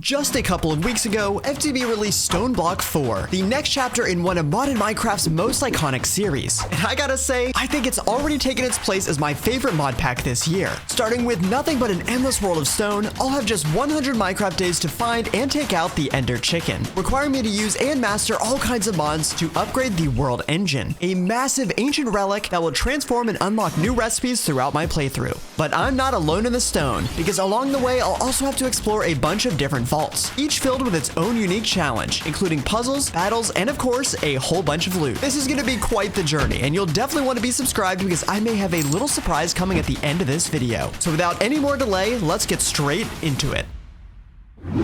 Just a couple of weeks ago, FTB released StoneBlock 4, the next chapter in one of modded Minecraft's most iconic series. And I gotta say, I think it's already taken its place as my favorite mod pack this year. Starting with nothing but an endless world of stone, I'll have just 100 Minecraft days to find and take out the Ender Chicken, requiring me to use and master all kinds of mods to upgrade the world engine, a massive ancient relic that will transform and unlock new recipes throughout my playthrough. But I'm not alone in the stone, because along the way, I'll also have to explore a bunch of different vaults, each filled with its own unique challenge, including puzzles, battles, and of course, a whole bunch of loot. This is going to be quite the journey, and you'll definitely want to be subscribed because I may have a little surprise coming at the end of this video. So without any more delay, let's get straight into it.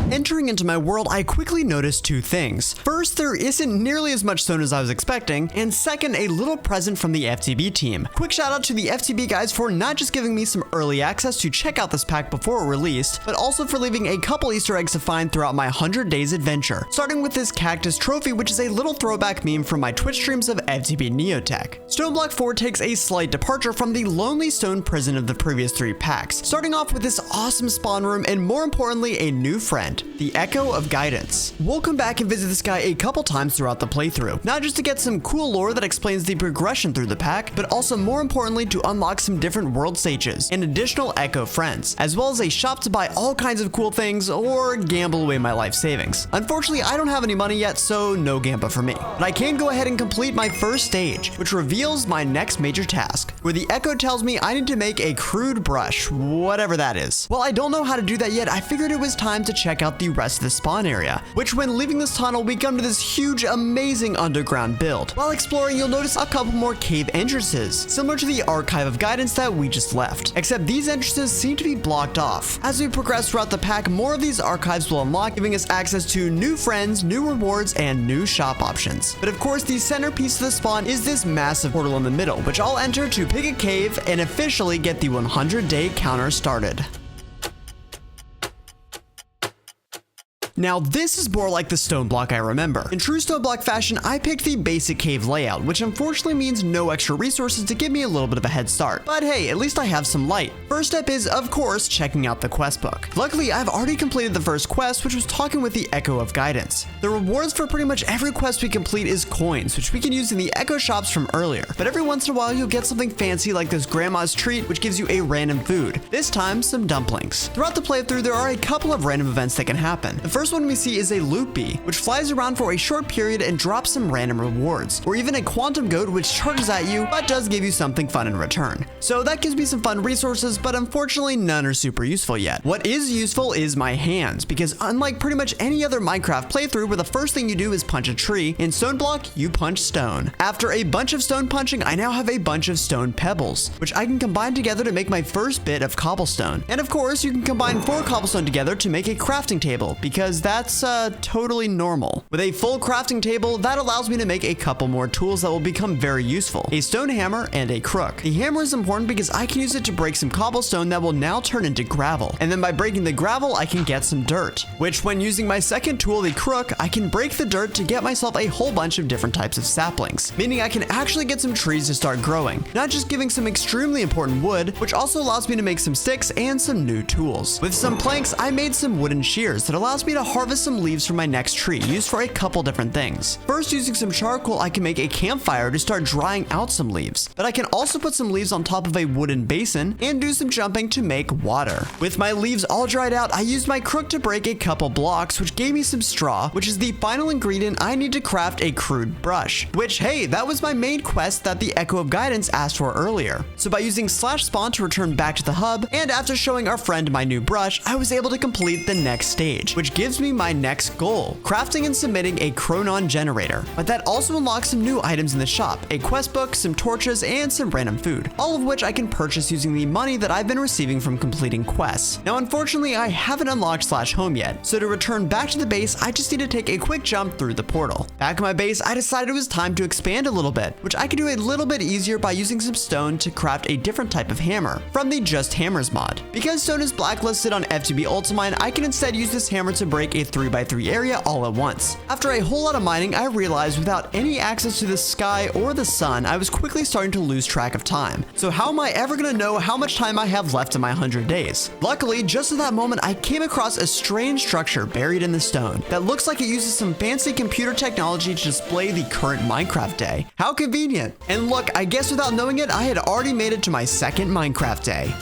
Entering into my world, I quickly noticed two things. First, there isn't nearly as much stone as I was expecting, and second, a little present from the FTB team. Quick shout out to the FTB guys for not just giving me some early access to check out this pack before it released, but also for leaving a couple Easter eggs to find throughout my 100 days adventure. Starting with this cactus trophy, which is a little throwback meme from my Twitch streams of FTB Neotech. StoneBlock 4 takes a slight departure from the lonely stone prison of the previous three packs, starting off with this awesome spawn room and more importantly, a new friend, the Echo of Guidance. We'll come back and visit this guy a couple times throughout the playthrough, not just to get some cool lore that explains the progression through the pack, but also more importantly to unlock some different world stages and additional Echo friends, as well as a shop to buy all kinds of cool things or gamble away my life savings. Unfortunately, I don't have any money yet, so no gamba for me. But I can go ahead and complete my first stage, which reveals my next major task, where the Echo tells me I need to make a crude brush, whatever that is. While I don't know how to do that yet, I figured it was time to check out the rest of the spawn area, which when leaving this tunnel, we come to this huge, amazing underground build. While exploring, you'll notice a couple more cave entrances, similar to the Archive of Guidance that we just left, except these entrances seem to be blocked off. As we progress throughout the pack, more of these archives will unlock, giving us access to new friends, new rewards, and new shop options. But of course, the centerpiece of the spawn is this massive portal in the middle, which I'll enter to pick a cave and officially get the 100-day counter started. Now this is more like the StoneBlock I remember. In true StoneBlock fashion, I picked the basic cave layout, which unfortunately means no extra resources to give me a little bit of a head start. But hey, at least I have some light. First step is, of course, checking out the quest book. Luckily, I've already completed the first quest, which was talking with the Echo of Guidance. The rewards for pretty much every quest we complete is coins, which we can use in the Echo shops from earlier. But every once in a while, you'll get something fancy like this grandma's treat, which gives you a random food. This time, some dumplings. Throughout the playthrough, there are a couple of random events that can happen. The first one we see is a loot bee, which flies around for a short period and drops some random rewards, or even a quantum goat which charges at you but does give you something fun in return. So that gives me some fun resources, but unfortunately none are super useful yet. What is useful is my hands, because unlike pretty much any other Minecraft playthrough where the first thing you do is punch a tree, in StoneBlock you punch stone. After a bunch of stone punching, I now have a bunch of stone pebbles, which I can combine together to make my first bit of cobblestone. And of course you can combine 4 cobblestone together to make a crafting table, because that's totally normal. With a full crafting table, that allows me to make a couple more tools that will become very useful. A stone hammer and a crook. The hammer is important because I can use it to break some cobblestone that will now turn into gravel. And then by breaking the gravel, I can get some dirt, which when using my second tool, the crook, I can break the dirt to get myself a whole bunch of different types of saplings, meaning I can actually get some trees to start growing, not just giving some extremely important wood, which also allows me to make some sticks and some new tools. With some planks, I made some wooden shears that allows me to harvest some leaves from my next tree, used for a couple different things. First, using some charcoal, I can make a campfire to start drying out some leaves, but I can also put some leaves on top of a wooden basin and do some jumping to make water. With my leaves all dried out, I used my crook to break a couple blocks, which gave me some straw, which is the final ingredient I need to craft a crude brush, which, hey, that was my main quest that the Echo of Guidance asked for earlier. So by using /spawn to return back to the hub, and after showing our friend my new brush, I was able to complete the next stage, which gives me my next goal, crafting and submitting a Chronon generator. But that also unlocks some new items in the shop, a quest book, some torches, and some random food, all of which I can purchase using the money that I've been receiving from completing quests. Now unfortunately, I haven't unlocked /home yet, so to return back to the base, I just need to take a quick jump through the portal. Back at my base, I decided it was time to expand a little bit, which I could do a little bit easier by using some stone to craft a different type of hammer from the Just Hammers mod. Because stone is blacklisted on FTB Ultimine, I can instead use this hammer to break break a 3x3 area all at once. After a whole lot of mining, I realized without any access to the sky or the sun, I was quickly starting to lose track of time. So how am I ever gonna know how much time I have left in my 100 days? Luckily, just at that moment, I came across a strange structure buried in the stone that looks like it uses some fancy computer technology to display the current Minecraft day. How convenient. And look, I guess without knowing it, I had already made it to my second Minecraft day.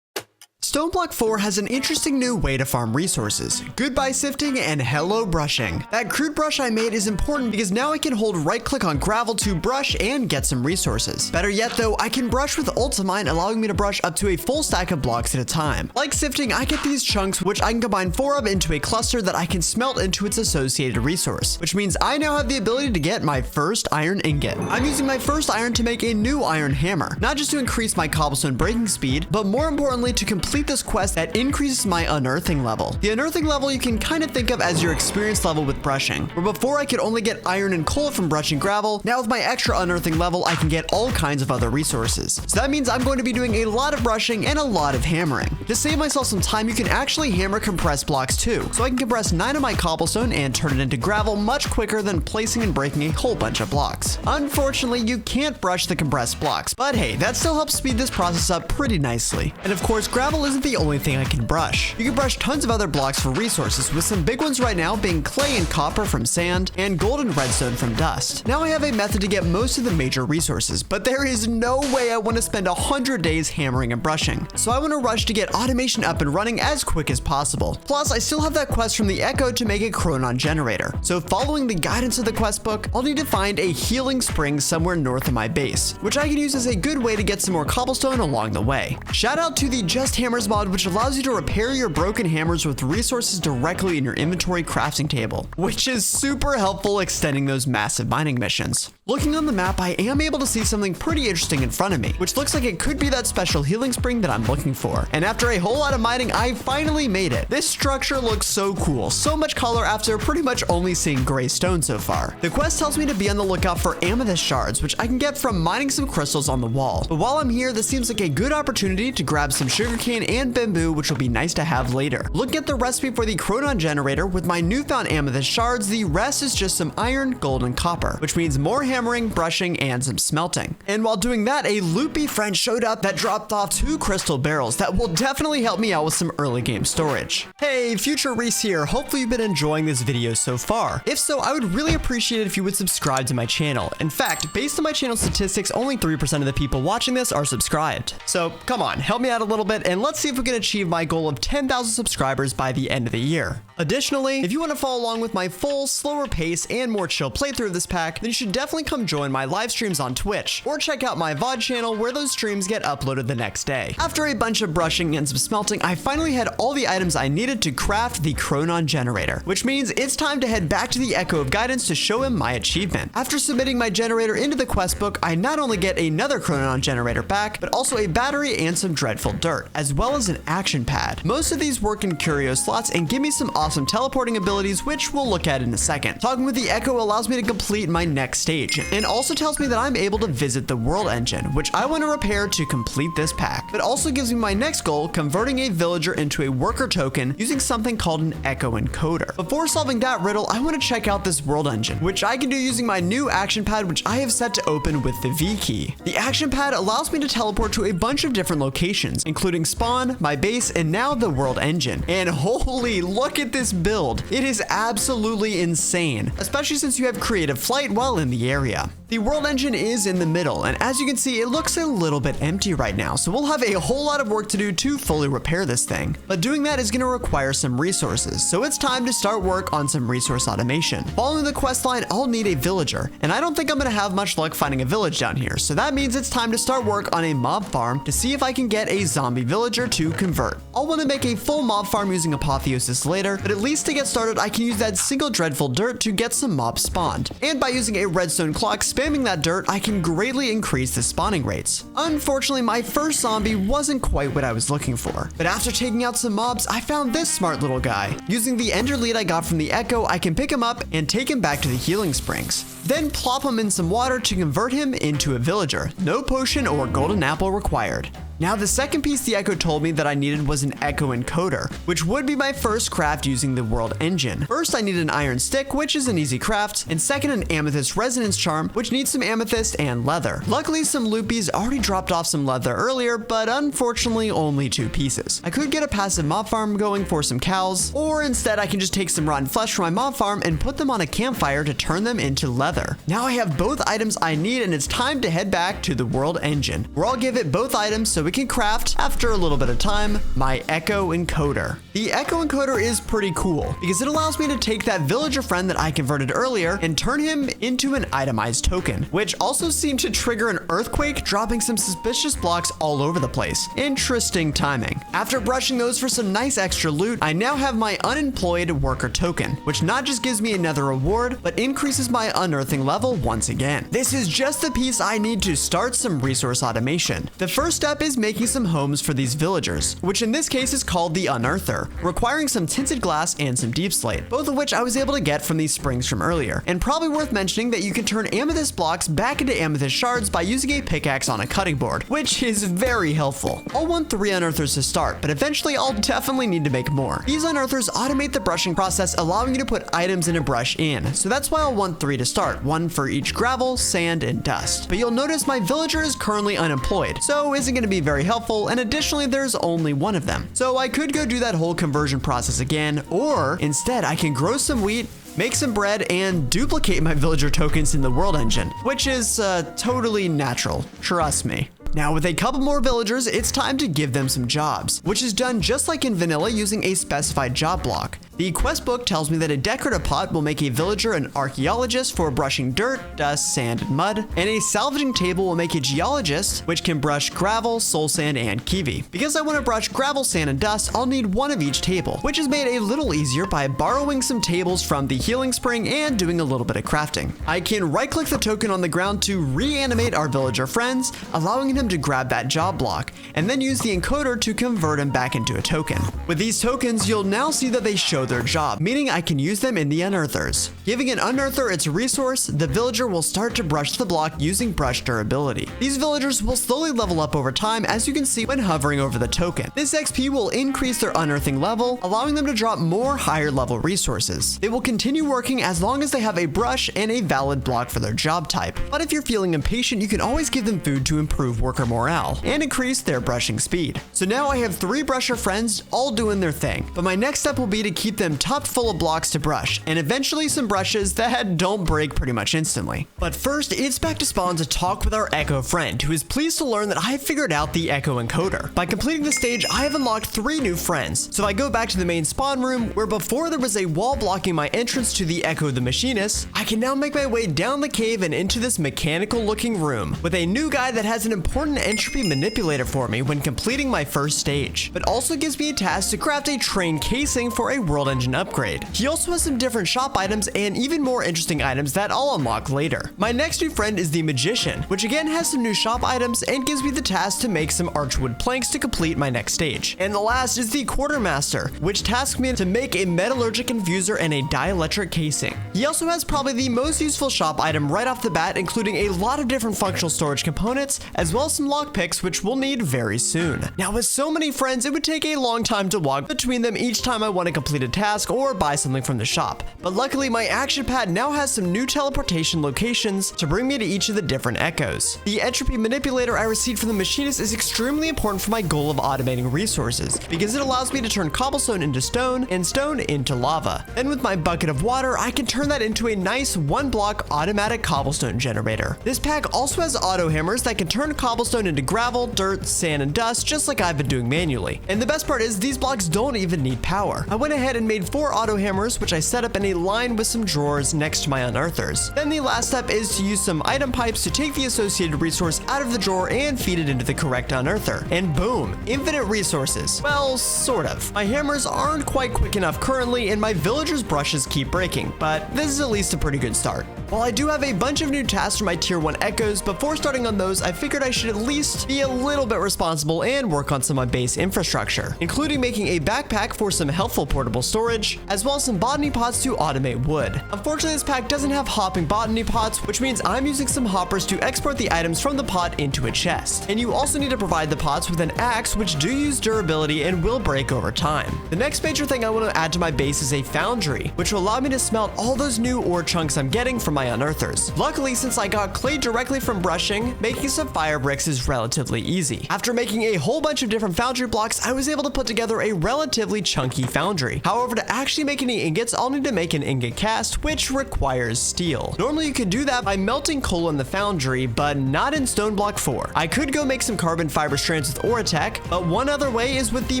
StoneBlock 4 has an interesting new way to farm resources. Goodbye sifting and hello brushing. That crude brush I made is important because now I can hold right click on gravel to brush and get some resources. Better yet though, I can brush with Ultimine, allowing me to brush up to a full stack of blocks at a time. Like sifting, I get these chunks which I can combine 4 of into a cluster that I can smelt into its associated resource, which means I now have the ability to get my first iron ingot. I'm using my first iron to make a new iron hammer, not just to increase my cobblestone breaking speed, but more importantly to complete this quest that increases my unearthing level. The unearthing level you can kind of think of as your experience level with brushing, where before I could only get iron and coal from brushing gravel, now with my extra unearthing level I can get all kinds of other resources. So that means I'm going to be doing a lot of brushing and a lot of hammering. To save myself some time, you can actually hammer compressed blocks too, so I can compress 9 of my cobblestone and turn it into gravel much quicker than placing and breaking a whole bunch of blocks. Unfortunately, you can't brush the compressed blocks, but hey, that still helps speed this process up pretty nicely. And of course, gravel isn't the only thing I can brush. You can brush tons of other blocks for resources, with some big ones right now being clay and copper from sand, and gold and redstone from dust. Now I have a method to get most of the major resources, but there is no way I want to spend 100 days hammering and brushing. So I want to rush to get automation up and running as quick as possible. Plus, I still have that quest from the Echo to make a Chronon generator. So following the guidance of the quest book, I'll need to find a healing spring somewhere north of my base, which I can use as a good way to get some more cobblestone along the way. Shout out to the Just Hammers mod, which allows you to repair your broken hammers with resources directly in your inventory crafting table, which is super helpful extending those massive mining missions. Looking on the map, I am able to see something pretty interesting in front of me, which looks like it could be that special healing spring that I'm looking for. And after a whole lot of mining, I finally made it. This structure looks so cool, so much color after pretty much only seeing gray stone so far. The quest tells me to be on the lookout for amethyst shards, which I can get from mining some crystals on the wall. But while I'm here, this seems like a good opportunity to grab some sugarcane and bamboo, which will be nice to have later. Looking at the recipe for the Chronon generator, with my newfound amethyst shards, the rest is just some iron, gold, and copper, which means more hammering, brushing, and some smelting. And while doing that, a loopy friend showed up that dropped off 2 crystal barrels that will definitely help me out with some early game storage. Hey, Future Reese here. Hopefully you've been enjoying this video so far. If so, I would really appreciate it if you would subscribe to my channel. In fact, based on my channel statistics, only 3% of the people watching this are subscribed. So come on, help me out a little bit, and let's see if we can achieve my goal of 10,000 subscribers by the end of the year. Additionally, if you want to follow along with my full, slower pace and more chill playthrough of this pack, then you should definitely come join my live streams on Twitch, or check out my VOD channel where those streams get uploaded the next day. After a bunch of brushing and some smelting, I finally had all the items I needed to craft the Chronon generator, which means it's time to head back to the Echo of Guidance to show him my achievement. After submitting my generator into the quest book, I not only get another Chronon generator back, but also a battery and some dreadful dirt, as well as an action pad. Most of these work in curio slots and give me some awesome teleporting abilities, which we'll look at in a second. Talking with the Echo allows me to complete my next stage, and also tells me that I'm able to visit the world engine, which I want to repair to complete this pack. But also gives me my next goal, converting a villager into a worker token using something called an Echo encoder. Before solving that riddle, I want to check out this world engine, which I can do using my new action pad, which I have set to open with the V key. The action pad allows me to teleport to a bunch of different locations, including spawn, my base, and now the world engine. And holy, look at this build. It is absolutely insane, especially since you have creative flight while in the area. The world engine is in the middle, and as you can see, it looks a little bit empty right now, so we'll have a whole lot of work to do to fully repair this thing. But doing that is going to require some resources, so it's time to start work on some resource automation. Following the quest line, I'll need a villager, and I don't think I'm going to have much luck finding a village down here, so that means it's time to start work on a mob farm to see if I can get a zombie villager to convert. I'll want to make a full mob farm using Apotheosis later, but at least to get started, I can use that single dreadful dirt to get some mobs spawned. And by using a redstone clock, spamming that dirt, I can greatly increase the spawning rates. Unfortunately, my first zombie wasn't quite what I was looking for, but after taking out some mobs, I found this smart little guy. Using the ender lead I got from the Echo, I can pick him up and take him back to the healing springs. Then plop him in some water to convert him into a villager. No potion or golden apple required. Now the second piece the Echo told me that I needed was an Echo encoder, which would be my first craft using the world engine. First I need an iron stick, which is an easy craft, and second an amethyst resonance charm, which needs some amethyst and leather. Luckily some loopies already dropped off some leather earlier, but unfortunately only 2 pieces. I could get a passive mob farm going for some cows, or instead I can just take some rotten flesh from my mob farm and put them on a campfire to turn them into leather. Now I have both items I need, and it's time to head back to the world engine, where I'll give it both items so we can craft, after a little bit of time, my Echo encoder. The Echo encoder is pretty cool because it allows me to take that villager friend that I converted earlier and turn him into an itemized token, which also seemed to trigger an earthquake, dropping some suspicious blocks all over the place. Interesting timing. After brushing those for some nice extra loot, I now have my unemployed worker token, which not just gives me another reward, but increases my unearthing level once again. This is just the piece I need to start some resource automation. The first step is making some homes for these villagers, which in this case is called the Unearther, requiring some tinted glass and some deep slate, both of which I was able to get from these springs from earlier. And probably worth mentioning that you can turn amethyst blocks back into amethyst shards by using a pickaxe on a cutting board, which is very helpful. I'll want 3 Unearthers to start, but eventually I'll definitely need to make more. These Unearthers automate the brushing process, allowing you to put items in a brush in, so that's why I'll want 3 to start, 1 for each gravel, sand, and dust. But you'll notice my villager is currently unemployed, so isn't going to be very helpful, and additionally there's only 1 of them. So I could go do that whole conversion process again, or instead I can grow some wheat, make some bread, and duplicate my villager tokens in the world engine, which is totally natural, trust me. Now with a couple more villagers, it's time to give them some jobs, which is done just like in vanilla using a specified job block. The quest book tells me that a decorative pot will make a villager an archaeologist for brushing dirt, dust, sand, and mud, and a salvaging table will make a geologist, which can brush gravel, soul sand, and kiwi. Because I want to brush gravel, sand, and dust, I'll need 1 of each table, which is made a little easier by borrowing some tables from the healing spring and doing a little bit of crafting. I can right-click the token on the ground to reanimate our villager friends, allowing him to grab that job block, and then use the encoder to convert him back into a token. With these tokens, you'll now see that they show their job, meaning I can use them in the Unearthers. Giving an Unearther its resource, the villager will start to brush the block using brush durability. These villagers will slowly level up over time, as you can see when hovering over the token. This XP will increase their unearthing level, allowing them to drop more higher level resources. They will continue working as long as they have a brush and a valid block for their job type. But if you're feeling impatient, you can always give them food to improve worker morale and increase their brushing speed. So now I have 3 brusher friends all doing their thing, but my next step will be to keep them topped full of blocks to brush, and eventually some brushes that don't break pretty much instantly. But first, it's back to spawn to talk with our Echo friend, who is pleased to learn that I have figured out the Echo encoder. By completing the stage, I have unlocked 3 new friends. So if I go back to the main spawn room, where before there was a wall blocking my entrance to the Echo the Machinist, I can now make my way down the cave and into this mechanical looking room, with a new guy that has an important entropy manipulator for me when completing my first stage, but also gives me a task to craft a train casing for a world engine upgrade. He also has some different shop items and even more interesting items that I'll unlock later. My next new friend is the Magician, which again has some new shop items and gives me the task to make some archwood planks to complete my next stage. And the last is the Quartermaster, which tasks me to make a metallurgic infuser and a dielectric casing. He also has probably the most useful shop item right off the bat, including a lot of different functional storage components, as well as some lockpicks, which we'll need very soon. Now with so many friends, it would take a long time to walk between them each time I want to complete a task or buy something from the shop. But luckily my action pad now has some new teleportation locations to bring me to each of the different echoes. The entropy manipulator I received from the Machinist is extremely important for my goal of automating resources, because it allows me to turn cobblestone into stone and stone into lava. Then with my bucket of water, I can turn that into a nice 1-block automatic cobblestone generator. This pack also has auto hammers that can turn cobblestone into gravel, dirt, sand, and dust, just like I've been doing manually. And the best part is these blocks don't even need power. I went ahead and made 4 auto hammers, which I set up in a line with some drawers next to my Unearthers. Then the last step is to use some item pipes to take the associated resource out of the drawer and feed it into the correct Unearther. And boom, infinite resources. Well, sort of. My hammers aren't quite quick enough currently, and my villagers' brushes keep breaking, but this is at least a pretty good start. While I do have a bunch of new tasks for my tier 1 echoes, before starting on those, I figured I should at least be a little bit responsible and work on some of my base infrastructure, including making a backpack for some helpful portable storage, as well as some botany pots to automate wood. Unfortunately, this pack doesn't have hopping botany pots, which means I'm using some hoppers to export the items from the pot into a chest. And you also need to provide the pots with an axe, which do use durability and will break over time. The next major thing I want to add to my base is a foundry, which will allow me to smelt all those new ore chunks I'm getting from my Unearthers. Luckily, since I got clay directly from brushing, making some fire bricks is relatively easy. After making a whole bunch of different foundry blocks, I was able to put together a relatively chunky foundry. However, to actually make any ingots, I'll need to make an ingot cast, which requires steel. Normally, you could do that by melting coal in the foundry, but not in StoneBlock 4. I could go make some carbon fiber strands with Oritech, but one other way is with the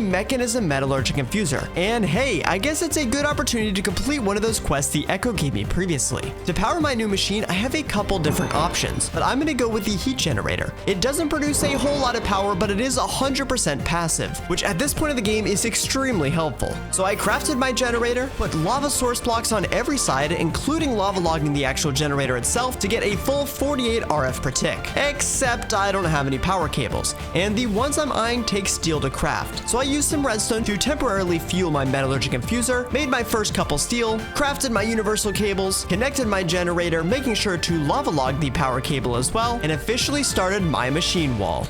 Mechanism Metallurgic Infuser. And hey, I guess it's a good opportunity to complete one of those quests the Echo gave me previously. To power my new machine, I have a couple different options, but I'm gonna go with the heat generator. It doesn't produce a whole lot of power, but it is 100% passive, which at this point of the game is extremely helpful. So I crafted my generator, put lava source blocks on every side, including lava logging the actual generator itself to get a full 48 RF per tick. Except I don't have any power cables, and the ones I'm eyeing take steel to craft. So I used some redstone to temporarily fuel my metallurgic infuser, made my first couple steel, crafted my universal cables, connected my generator, making sure to lava log the power cable as well, and officially started my machine wall.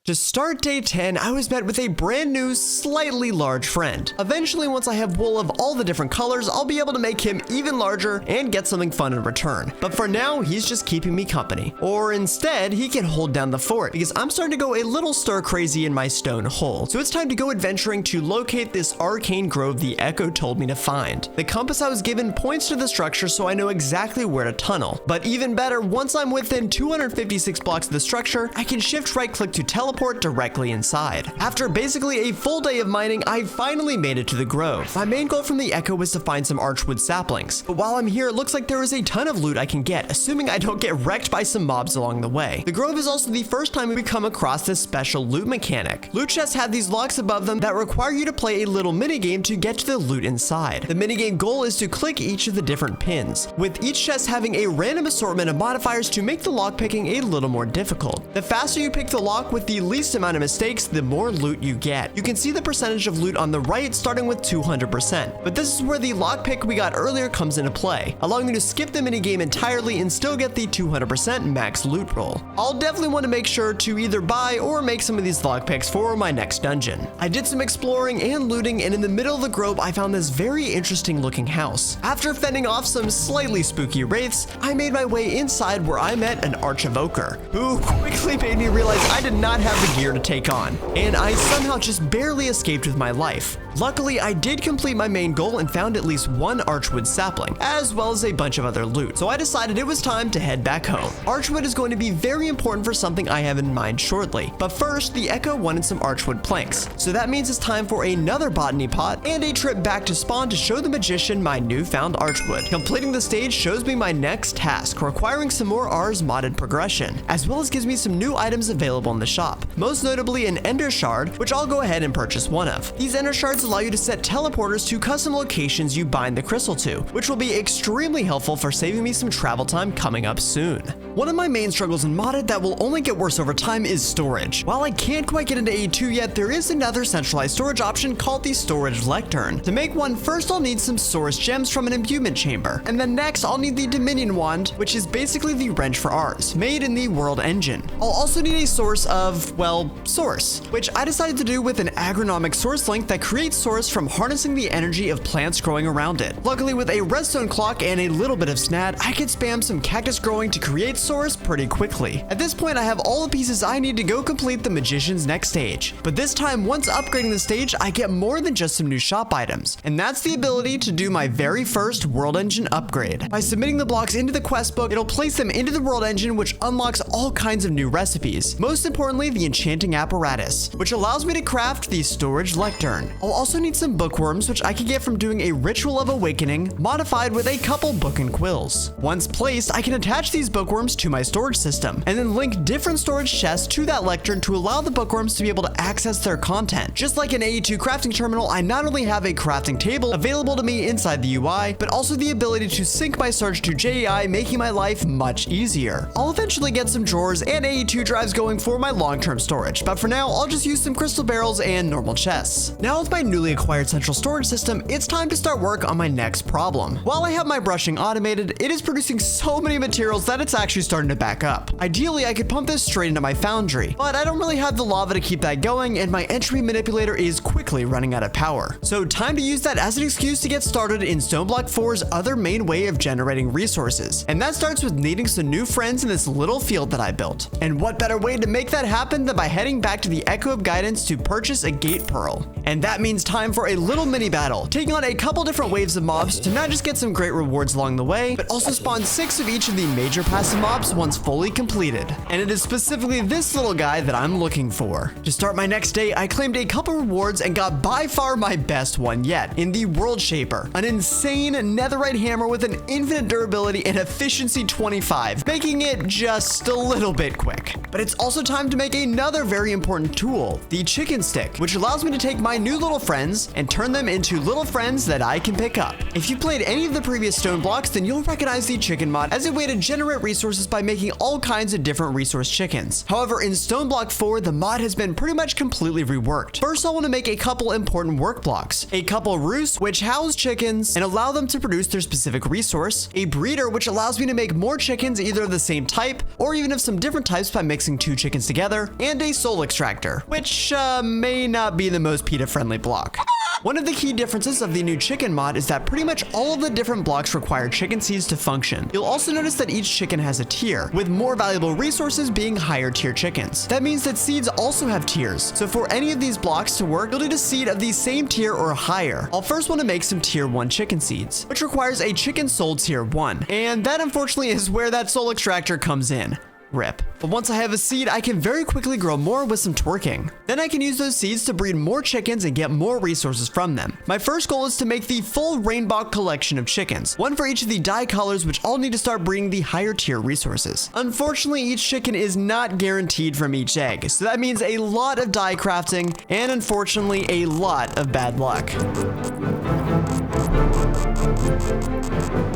To start day 10, I was met with a brand new, slightly large friend. Eventually, once I have wool of all the different colors, I'll be able to make him even larger and get something fun in return. But for now, he's just keeping me company. Or instead, he can hold down the fort, because I'm starting to go a little stir crazy in my stone hole. So it's time to go adventuring to locate this Arcane Grove the Echo told me to find. The compass I was given points to the structure, so I know exactly where to tunnel. But even better, once I'm within 256 blocks of the structure, I can shift right click to teleport directly inside. After basically a full day of mining, I finally made it to the grove. My main goal from the Echo was to find some archwood saplings, but while I'm here, it looks like there is a ton of loot I can get, assuming I don't get wrecked by some mobs along the way. The grove is also the first time we come across this special loot mechanic. Loot chests have these locks above them that require you to play a little minigame to get to the loot inside. The minigame goal is to click each of the different pins, with each chest having a random assortment of modifiers to make the lock picking a little more difficult. The faster you pick the lock with the least amount of mistakes, the more loot you get. You can see the percentage of loot on the right starting with 200%, but this is where the lockpick we got earlier comes into play, allowing you to skip the minigame entirely and still get the 200% max loot roll. I'll definitely want to make sure to either buy or make some of these lockpicks for my next dungeon. I did some exploring and looting, and in the middle of the grove I found this very interesting looking house. After fending off some slightly spooky wraiths, I made my way inside where I met an Archivoker, who quickly made me realize I did not have the gear to take on, and I somehow just barely escaped with my life. Luckily, I did complete my main goal and found at least one archwood sapling, as well as a bunch of other loot, so I decided it was time to head back home. Archwood is going to be very important for something I have in mind shortly, but first, the Echo wanted some archwood planks, so that means it's time for another botany pot and a trip back to spawn to show the magician my newfound archwood. Completing the stage shows me my next task, requiring some more Ars modded progression, as well as gives me some new items available in the shop, most notably an ender shard, which I'll go ahead and purchase one of. These ender shards allow you to set teleporters to custom locations you bind the crystal to, which will be extremely helpful for saving me some travel time coming up soon. One of my main struggles in modded that will only get worse over time is storage. While I can't quite get into AE2 yet, there is another centralized storage option called the storage lectern. To make one, first I'll need some source gems from an imbuement chamber, and then next I'll need the Dominion wand, which is basically the wrench for Ars, made in the world engine. I'll also need a source of, well, source, which I decided to do with an agronomic source link that creates source from harnessing the energy of plants growing around it. Luckily, with a redstone clock and a little bit of snad, I could spam some cactus growing to create source pretty quickly. At this point, I have all the pieces I need to go complete the magician's next stage. But this time, once upgrading the stage, I get more than just some new shop items, and that's the ability to do my very first world engine upgrade. By submitting the blocks into the quest book, it'll place them into the world engine, which unlocks all kinds of new recipes. Most importantly, the enchanting apparatus, which allows me to craft the storage lectern. I'll also need some bookworms, which I can get from doing a ritual of awakening, modified with a couple book and quills. Once placed, I can attach these bookworms bookworms to my storage system, and then link different storage chests to that lectern to allow the bookworms to be able to access their content. Just like an AE2 crafting terminal, I not only have a crafting table available to me inside the UI, but also the ability to sync my search to JEI, making my life much easier. I'll eventually get some drawers and AE2 drives going for my long-term storage, but for now, I'll just use some crystal barrels and normal chests. Now with my newly acquired central storage system, it's time to start work on my next problem. While I have my brushing automated, it is producing so many materials that it's actually starting to back up. Ideally, I could pump this straight into my foundry, but I don't really have the lava to keep that going, and my entropy manipulator is quickly running out of power. So time to use that as an excuse to get started in StoneBlock 4's other main way of generating resources. And that starts with needing some new friends in this little field that I built. And what better way to make that happen than by heading back to the Echo of Guidance to purchase a gate pearl. And that means time for a little mini battle, taking on a couple different waves of mobs to not just get some great rewards along the way, but also spawn 6 of each of the major passive mobs once fully completed. And it is specifically this little guy that I'm looking for. To start my next day, I claimed a couple rewards and got by far my best one yet in the World Shaper, an insane netherite hammer with an infinite durability and efficiency 25, making it just a little bit quick. But it's also time to make another very important tool, the chicken stick, which allows me to take my new little friends and turn them into little friends that I can pick up. If you played any of the previous stone blocks, then you'll recognize the chicken mod as a way to generate resources by making all kinds of different resource chickens. However, in StoneBlock 4, the mod has been pretty much completely reworked. First, I want to make a couple important work blocks, a couple roosts which house chickens and allow them to produce their specific resource, a breeder which allows me to make more chickens either of the same type or even of some different types by mixing 2 chickens together, and a soul extractor, which may not be the most PETA-friendly block. One of the key differences of the new chicken mod is that pretty much all of the different blocks require chicken seeds to function. You'll also notice that each chicken has a tier, with more valuable resources being higher tier chickens. That means that seeds also have tiers, so for any of these blocks to work, you'll need a seed of the same tier or higher. I'll first want to make some tier 1 chicken seeds, which requires a chicken soul tier 1, and that unfortunately is where that soul extractor comes in. Rip. But once I have a seed, I can very quickly grow more with some twerking. Then I can use those seeds to breed more chickens and get more resources from them. My first goal is to make the full rainbow collection of chickens, one for each of the dye colors, which all need to start breeding the higher tier resources. Unfortunately, each chicken is not guaranteed from each egg, so that means a lot of dye crafting and unfortunately a lot of bad luck.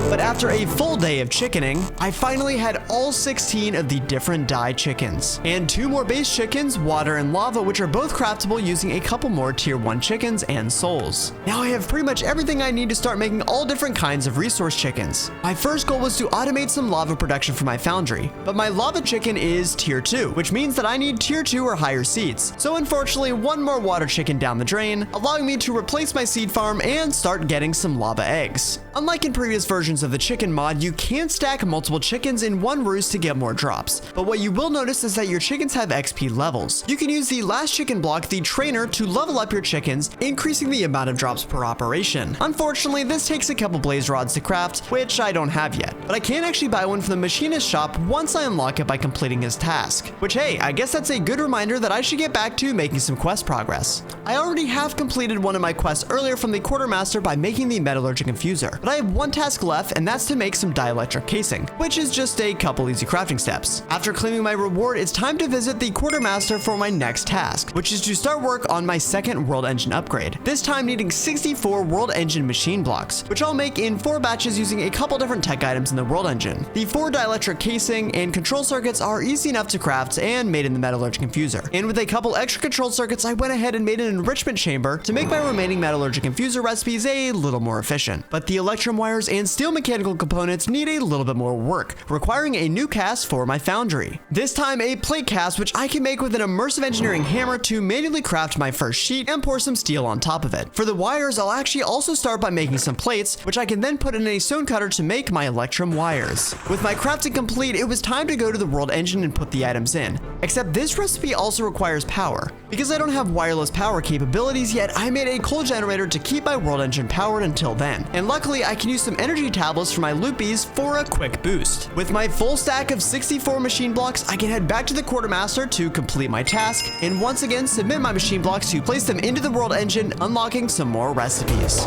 But after a full day of chickening, I finally had all 16 of the different dye chickens, and 2 more base chickens, water and lava, which are both craftable using a couple more tier 1 chickens and souls. Now I have pretty much everything I need to start making all different kinds of resource chickens. My first goal was to automate some lava production for my foundry, but my lava chicken is tier 2, which means that I need tier 2 or higher seeds. So unfortunately, 1 more water chicken down the drain, allowing me to replace my seed farm and start getting some lava eggs. Unlike in previous versions of the chicken mod, you can stack multiple chickens in one roost to get more drops, but what you will notice is that your chickens have XP levels. You can use the last chicken block, the trainer, to level up your chickens, increasing the amount of drops per operation. Unfortunately, this takes a couple blaze rods to craft, which I don't have yet, but I can actually buy one from the Machinist shop once I unlock it by completing his task. Which, hey, I guess that's a good reminder that I should get back to making some quest progress. I already have completed one of my quests earlier from the quartermaster by making the metallurgic infuser, but I have one task left, and that's to make some dielectric casing, which is just a couple easy crafting steps. After claiming my reward, it's time to visit the quartermaster for my next task, which is to start work on my second world engine upgrade, this time needing 64 world engine machine blocks, which I'll make in 4 batches using a couple different tech items in the world engine. The 4 dielectric casing and control circuits are easy enough to craft and made in the metallurgic infuser, and with a couple extra control circuits, I went ahead and made an enrichment chamber to make my remaining metallurgic infuser recipes a little more efficient. But the electrum wires and steel mechanical components need a little bit more work, requiring a new cast for my foundry. This time a plate cast, which I can make with an immersive engineering hammer to manually craft my first sheet and pour some steel on top of it. For the wires, I'll actually also start by making some plates, which I can then put in a stone cutter to make my electrum wires. With my crafting complete, it was time to go to the world engine and put the items in. Except this recipe also requires power. Because I don't have wireless power capabilities yet, I made a coal generator to keep my world engine powered until then. And luckily, I can use some energy tablets for my loopies for a quick boost. With my full stack of 64 machine blocks, I can head back to the quartermaster to complete my task, and once again submit my machine blocks to place them into the world engine, unlocking some more recipes.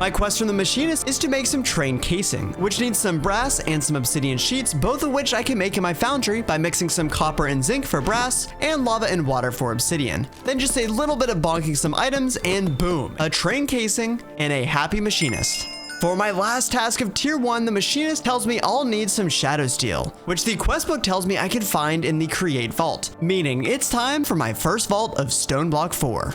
My quest from the Machinist is to make some train casing, which needs some brass and some obsidian sheets, both of which I can make in my foundry by mixing some copper and zinc for brass and lava and water for obsidian. Then just a little bit of bonking some items and boom, a train casing and a happy Machinist. For my last task of tier 1, the Machinist tells me I'll need some shadow steel, which the quest book tells me I can find in the create vault, meaning it's time for my first vault of StoneBlock 4.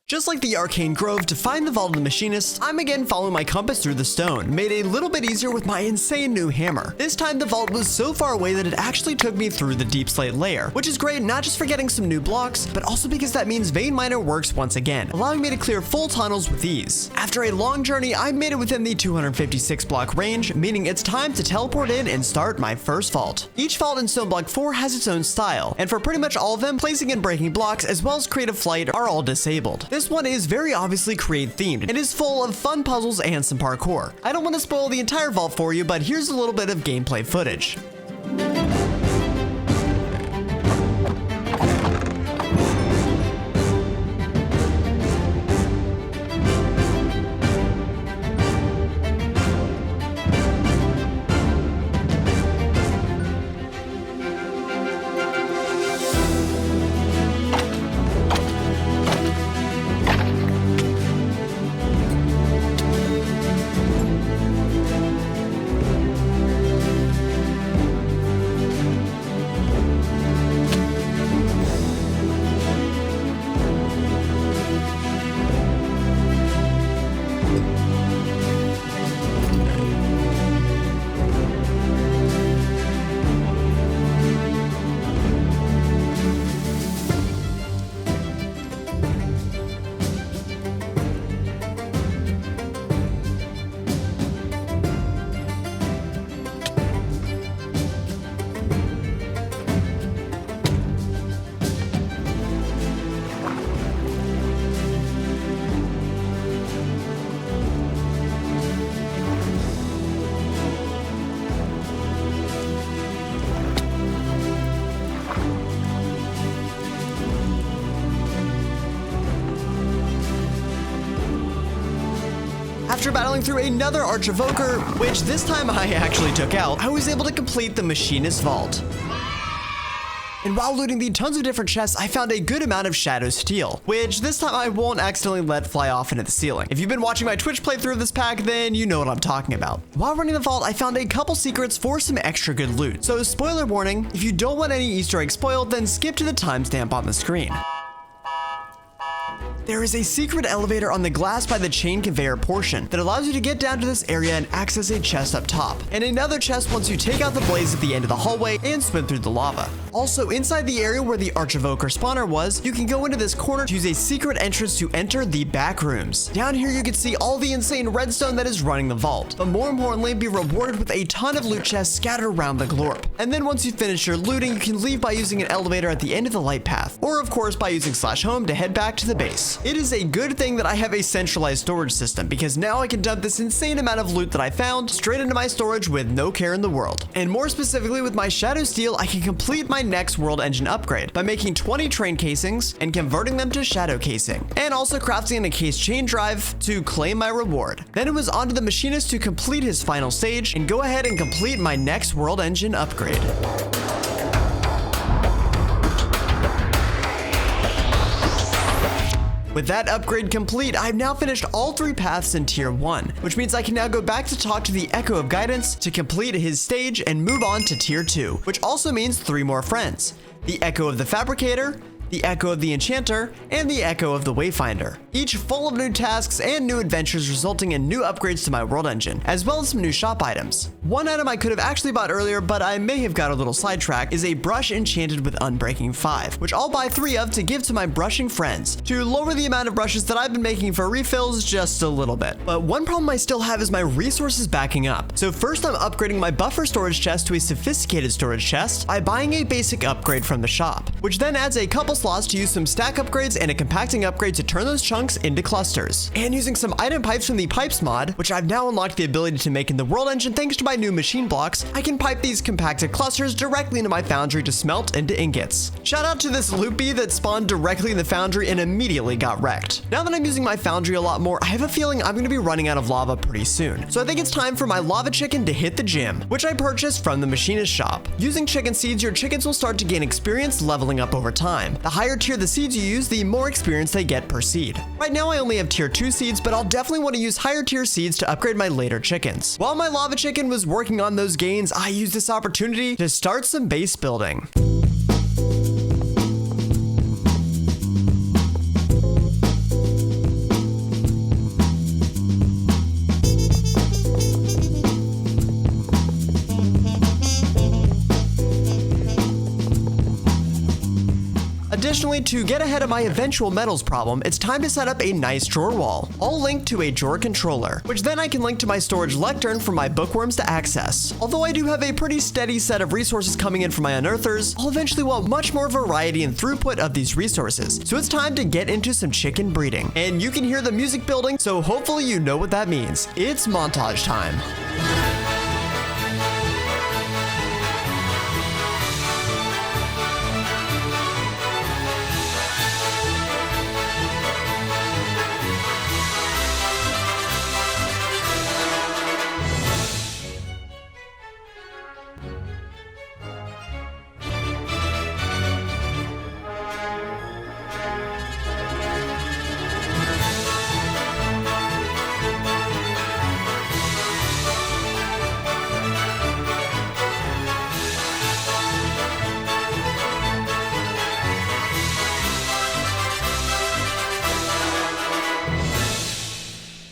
Just like the Arcane Grove, to find the Vault of the Machinist, I'm again following my compass through the stone, made a little bit easier with my insane new hammer. This time the vault was so far away that it actually took me through the deep slate layer, which is great not just for getting some new blocks, but also because that means Vein Miner works once again, allowing me to clear full tunnels with ease. After a long journey, I made it within the 256 block range, meaning it's time to teleport in and start my first vault. Each vault in StoneBlock 4 has its own style, and for pretty much all of them, placing and breaking blocks as well as creative flight are all disabled. This one is very obviously create themed and is full of fun puzzles and some parkour. I don't want to spoil the entire vault for you, but here's a little bit of gameplay footage. After battling through another Archevoker, which this time I actually took out, I was able to complete the Machinist Vault. And while looting the tons of different chests, I found a good amount of shadow steel, which this time I won't accidentally let fly off into the ceiling. If you've been watching my Twitch playthrough of this pack, then you know what I'm talking about. While running the vault, I found a couple secrets for some extra good loot. So spoiler warning, if you don't want any Easter eggs spoiled, then skip to the timestamp on the screen. There is a secret elevator on the glass by the chain conveyor portion that allows you to get down to this area and access a chest up top, and another chest once you take out the blaze at the end of the hallway and swim through the lava. Also, inside the area where the Archevoker spawner was, you can go into this corner to use a secret entrance to enter the back rooms. Down here you can see all the insane redstone that is running the vault, but more importantly, be rewarded with a ton of loot chests scattered around the glorp. And then once you finish your looting, you can leave by using an elevator at the end of the light path, or of course by using /home to head back to the base. It is a good thing that I have a centralized storage system, because now I can dump this insane amount of loot that I found straight into my storage with no care in the world. And more specifically, with my shadow steel, I can complete my next world engine upgrade by making 20 train casings and converting them to shadow casing, and also crafting an encased chain drive to claim my reward. Then it was on to the Machinist to complete his final stage and go ahead and complete my next world engine upgrade. With that upgrade complete, I've now finished all 3 paths in tier 1, which means I can now go back to talk to the Echo of Guidance to complete his stage and move on to tier 2, which also means 3 more friends: the Echo of the Fabricator, the Echo of the Enchanter, and the Echo of the Wayfinder, each full of new tasks and new adventures resulting in new upgrades to my world engine, as well as some new shop items. One item I could have actually bought earlier, but I may have got a little sidetracked, is a brush enchanted with Unbreaking 5, which I'll buy 3 of to give to my brushing friends, to lower the amount of brushes that I've been making for refills just a little bit. But one problem I still have is my resources backing up. So first I'm upgrading my buffer storage chest to a sophisticated storage chest by buying a basic upgrade from the shop, which then adds a couple slots to use some stack upgrades and a compacting upgrade to turn those chunks into clusters. And using some item pipes from the pipes mod, which I've now unlocked the ability to make in the world engine thanks to my new machine blocks, I can pipe these compacted clusters directly into my foundry to smelt into ingots. Shout out to this loopy that spawned directly in the foundry and immediately got wrecked. Now that I'm using my foundry a lot more, I have a feeling I'm going to be running out of lava pretty soon. So I think it's time for my lava chicken to hit the gym, which I purchased from the Machinist shop. Using chicken seeds, your chickens will start to gain experience leveling up over time. The higher tier the seeds you use, the more experience they get per seed. Right now I only have tier 2 seeds, but I'll definitely want to use higher tier seeds to upgrade my later chickens. While my lava chicken was working on those gains, I used this opportunity to start some base building. Additionally, to get ahead of my eventual metals problem, it's time to set up a nice drawer wall, all linked to a drawer controller, which then I can link to my storage lectern for my bookworms to access. Although I do have a pretty steady set of resources coming in from my Unearthers, I'll eventually want much more variety and throughput of these resources, so it's time to get into some chicken breeding. And you can hear the music building, so hopefully you know what that means. It's montage time.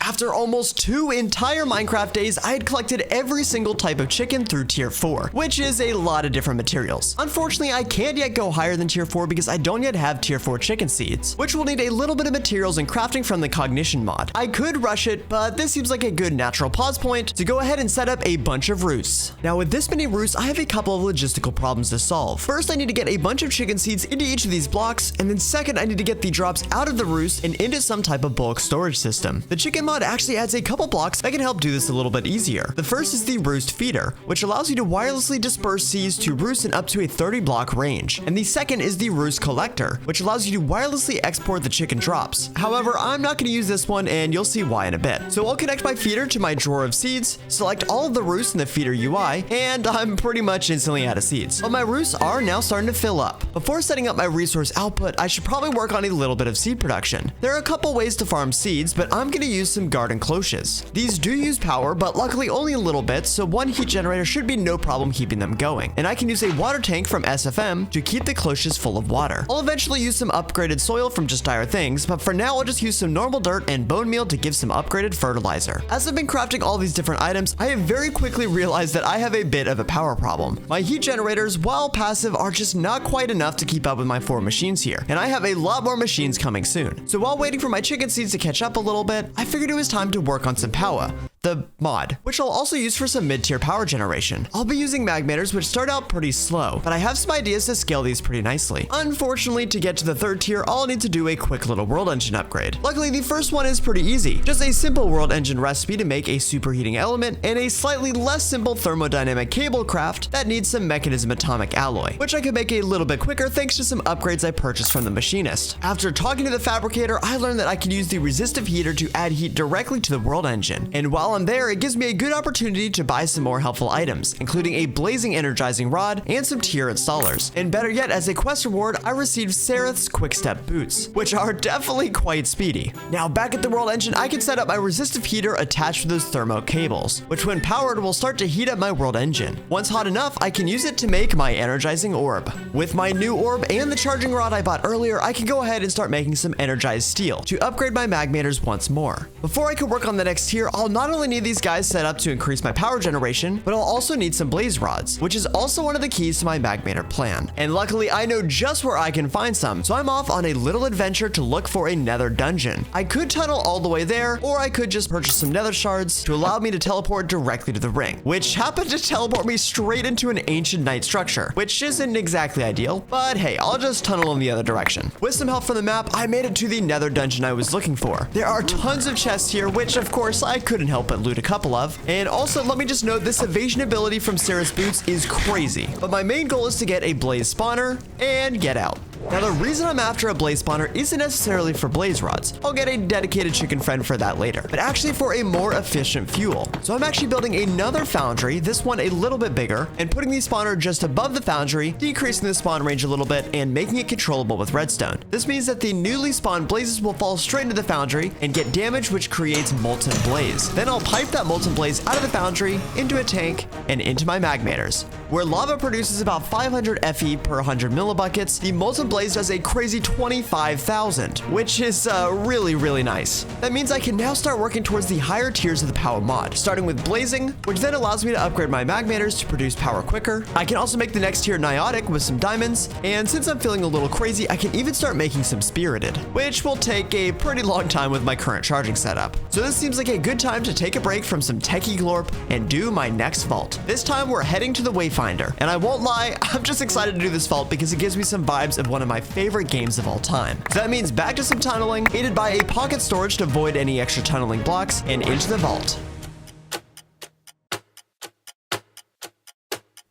After almost 2 entire Minecraft days, I had collected every single type of chicken through tier 4, which is a lot of different materials. Unfortunately, I can't yet go higher than tier 4 because I don't yet have tier 4 chicken seeds, which will need a little bit of materials and crafting from the cognition mod. I could rush it, but this seems like a good natural pause point to go ahead and set up a bunch of roosts. Now with this many roosts, I have a couple of logistical problems to solve. First, I need to get a bunch of chicken seeds into each of these blocks, and then second, I need to get the drops out of the roost and into some type of bulk storage system. The chicken mod actually adds a couple blocks that can help do this a little bit easier. The first is the roost feeder, which allows you to wirelessly disperse seeds to roost in up to a 30 block range. And the second is the roost collector, which allows you to wirelessly export the chicken drops. However, I'm not going to use this one, and you'll see why in a bit. So I'll connect my feeder to my drawer of seeds, select all of the roosts in the feeder UI, and I'm pretty much instantly out of seeds. But my roosts are now starting to fill up. Before setting up my resource output, I should probably work on a little bit of seed production. There are a couple ways to farm seeds, but I'm going to use some garden cloches. These do use power, but luckily only a little bit, so one heat generator should be no problem keeping them going. And I can use a water tank from SFM to keep the cloches full of water. I'll eventually use some upgraded soil from Just Dire Things, but for now I'll just use some normal dirt and bone meal to give some upgraded fertilizer. As I've been crafting all these different items, I have very quickly realized that I have a bit of a power problem. My heat generators, while passive, are just not quite enough to keep up with my 4 machines here, and I have a lot more machines coming soon. So while waiting for my chicken seeds to catch up a little bit, I figured it was time to work on some power, the mod, which I'll also use for some mid-tier power generation. I'll be using magmators, which start out pretty slow, but I have some ideas to scale these pretty nicely. Unfortunately, to get to the 3rd tier, I'll need to do a quick little world engine upgrade. Luckily, the first one is pretty easy. Just a simple world engine recipe to make a superheating element, and a slightly less simple thermodynamic cable craft that needs some mechanism atomic alloy, which I could make a little bit quicker thanks to some upgrades I purchased from the Machinist. After talking to the fabricator, I learned that I can use the resistive heater to add heat directly to the world engine, and while I'm there, it gives me a good opportunity to buy some more helpful items, including a blazing energizing rod and some tier installers. And better yet, as a quest reward, I received Sereth's quick step boots, which are definitely quite speedy. Now back at the world engine, I can set up my resistive heater attached to those thermo cables, which when powered will start to heat up my world engine. Once hot enough, I can use it to make my energizing orb. With my new orb and the charging rod I bought earlier, I can go ahead and start making some energized steel to upgrade my magmators once more. Before I can work on the next tier, I'll not only only need these guys set up to increase my power generation, but I'll also need some blaze rods, which is also one of the keys to my Magmator plan. And luckily, I know just where I can find some, so I'm off on a little adventure to look for a nether dungeon. I could tunnel all the way there, or I could just purchase some nether shards to allow me to teleport directly to the ring, which happened to teleport me straight into an ancient knight structure, which isn't exactly ideal, but hey, I'll just tunnel in the other direction. With some help from the map, I made it to the nether dungeon I was looking for. There are tons of chests here, which of course I couldn't help but loot a couple of. And also, let me just note, this evasion ability from Sarah's boots is crazy, but my main goal is to get a blaze spawner and get out. Now, the reason I'm after a blaze spawner isn't necessarily for blaze rods. I'll get a dedicated chicken friend for that later, but actually for a more efficient fuel. So I'm actually building another foundry, this one a little bit bigger, and putting the spawner just above the foundry, decreasing the spawn range a little bit and making it controllable with redstone. This means that the newly spawned blazes will fall straight into the foundry and get damage, which creates molten blaze. Then I'll pipe that molten blaze out of the foundry, into a tank, and into my magmators. Where lava produces about 500 Fe per 100 millibuckets, the molten blaze does a crazy 25,000, which is really, really nice. That means I can now start working towards the higher tiers of the power mod, starting with blazing, which then allows me to upgrade my magmators to produce power quicker. I can also make the next tier niotic with some diamonds, and since I'm feeling a little crazy, I can even start making some spirited, which will take a pretty long time with my current charging setup. So this seems like a good time to take a break from some techie glorp and do my next vault. This time we're heading to the Wayfinder, and I won't lie, I'm just excited to do this vault because it gives me some vibes of one of my favorite games of all time. So that means back to some tunneling, aided by a pocket storage to avoid any extra tunneling blocks, and into the vault.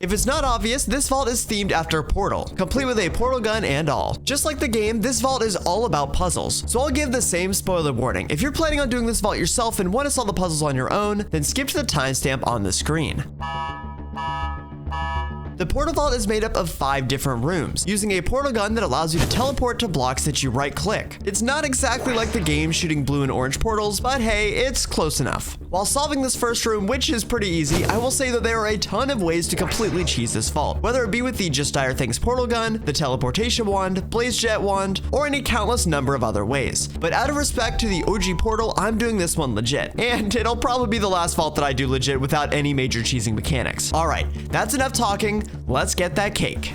If it's not obvious, this vault is themed after Portal, complete with a portal gun and all. Just like the game, this vault is all about puzzles, so I'll give the same spoiler warning. If you're planning on doing this vault yourself and want to solve the puzzles on your own, then skip to the timestamp on the screen. The portal vault is made up of 5 different rooms, using a portal gun that allows you to teleport to blocks that you right-click. It's not exactly like the game shooting blue and orange portals, but hey, it's close enough. While solving this first room, which is pretty easy, I will say that there are a ton of ways to completely cheese this vault, whether it be with the Just Dire Things portal gun, the teleportation wand, blaze jet wand, or any countless number of other ways. But out of respect to the OG portal, I'm doing this one legit, and it'll probably be the last vault that I do legit without any major cheesing mechanics. Alright, that's enough talking. Let's get that cake.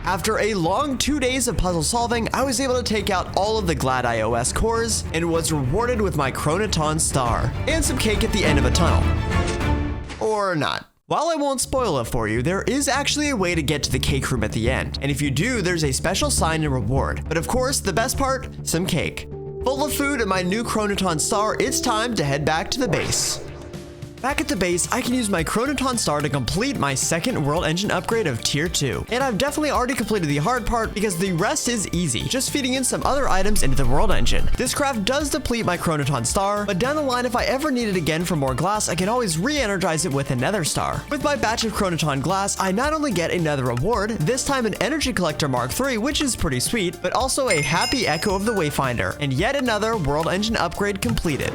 After a long 2 days of puzzle solving, I was able to take out all of the Glad iOS cores and was rewarded with my Chronoton star and some cake at the end of a tunnel. Or not. While I won't spoil it for you, there is actually a way to get to the cake room at the end, and if you do, there's a special sign and reward. But of course, the best part, some cake. Full of food and my new Chronoton star, it's time to head back to the base. Back at the base, I can use my Chronoton star to complete my second world engine upgrade of tier 2. And I've definitely already completed the hard part because the rest is easy, just feeding in some other items into the world engine. This craft does deplete my Chronoton star, but down the line, if I ever need it again for more glass, I can always re-energize it with a nether star. With my batch of Chronoton glass, I not only get another reward, this time an energy collector Mark III, which is pretty sweet, but also a happy echo of the Wayfinder, and yet another world engine upgrade completed.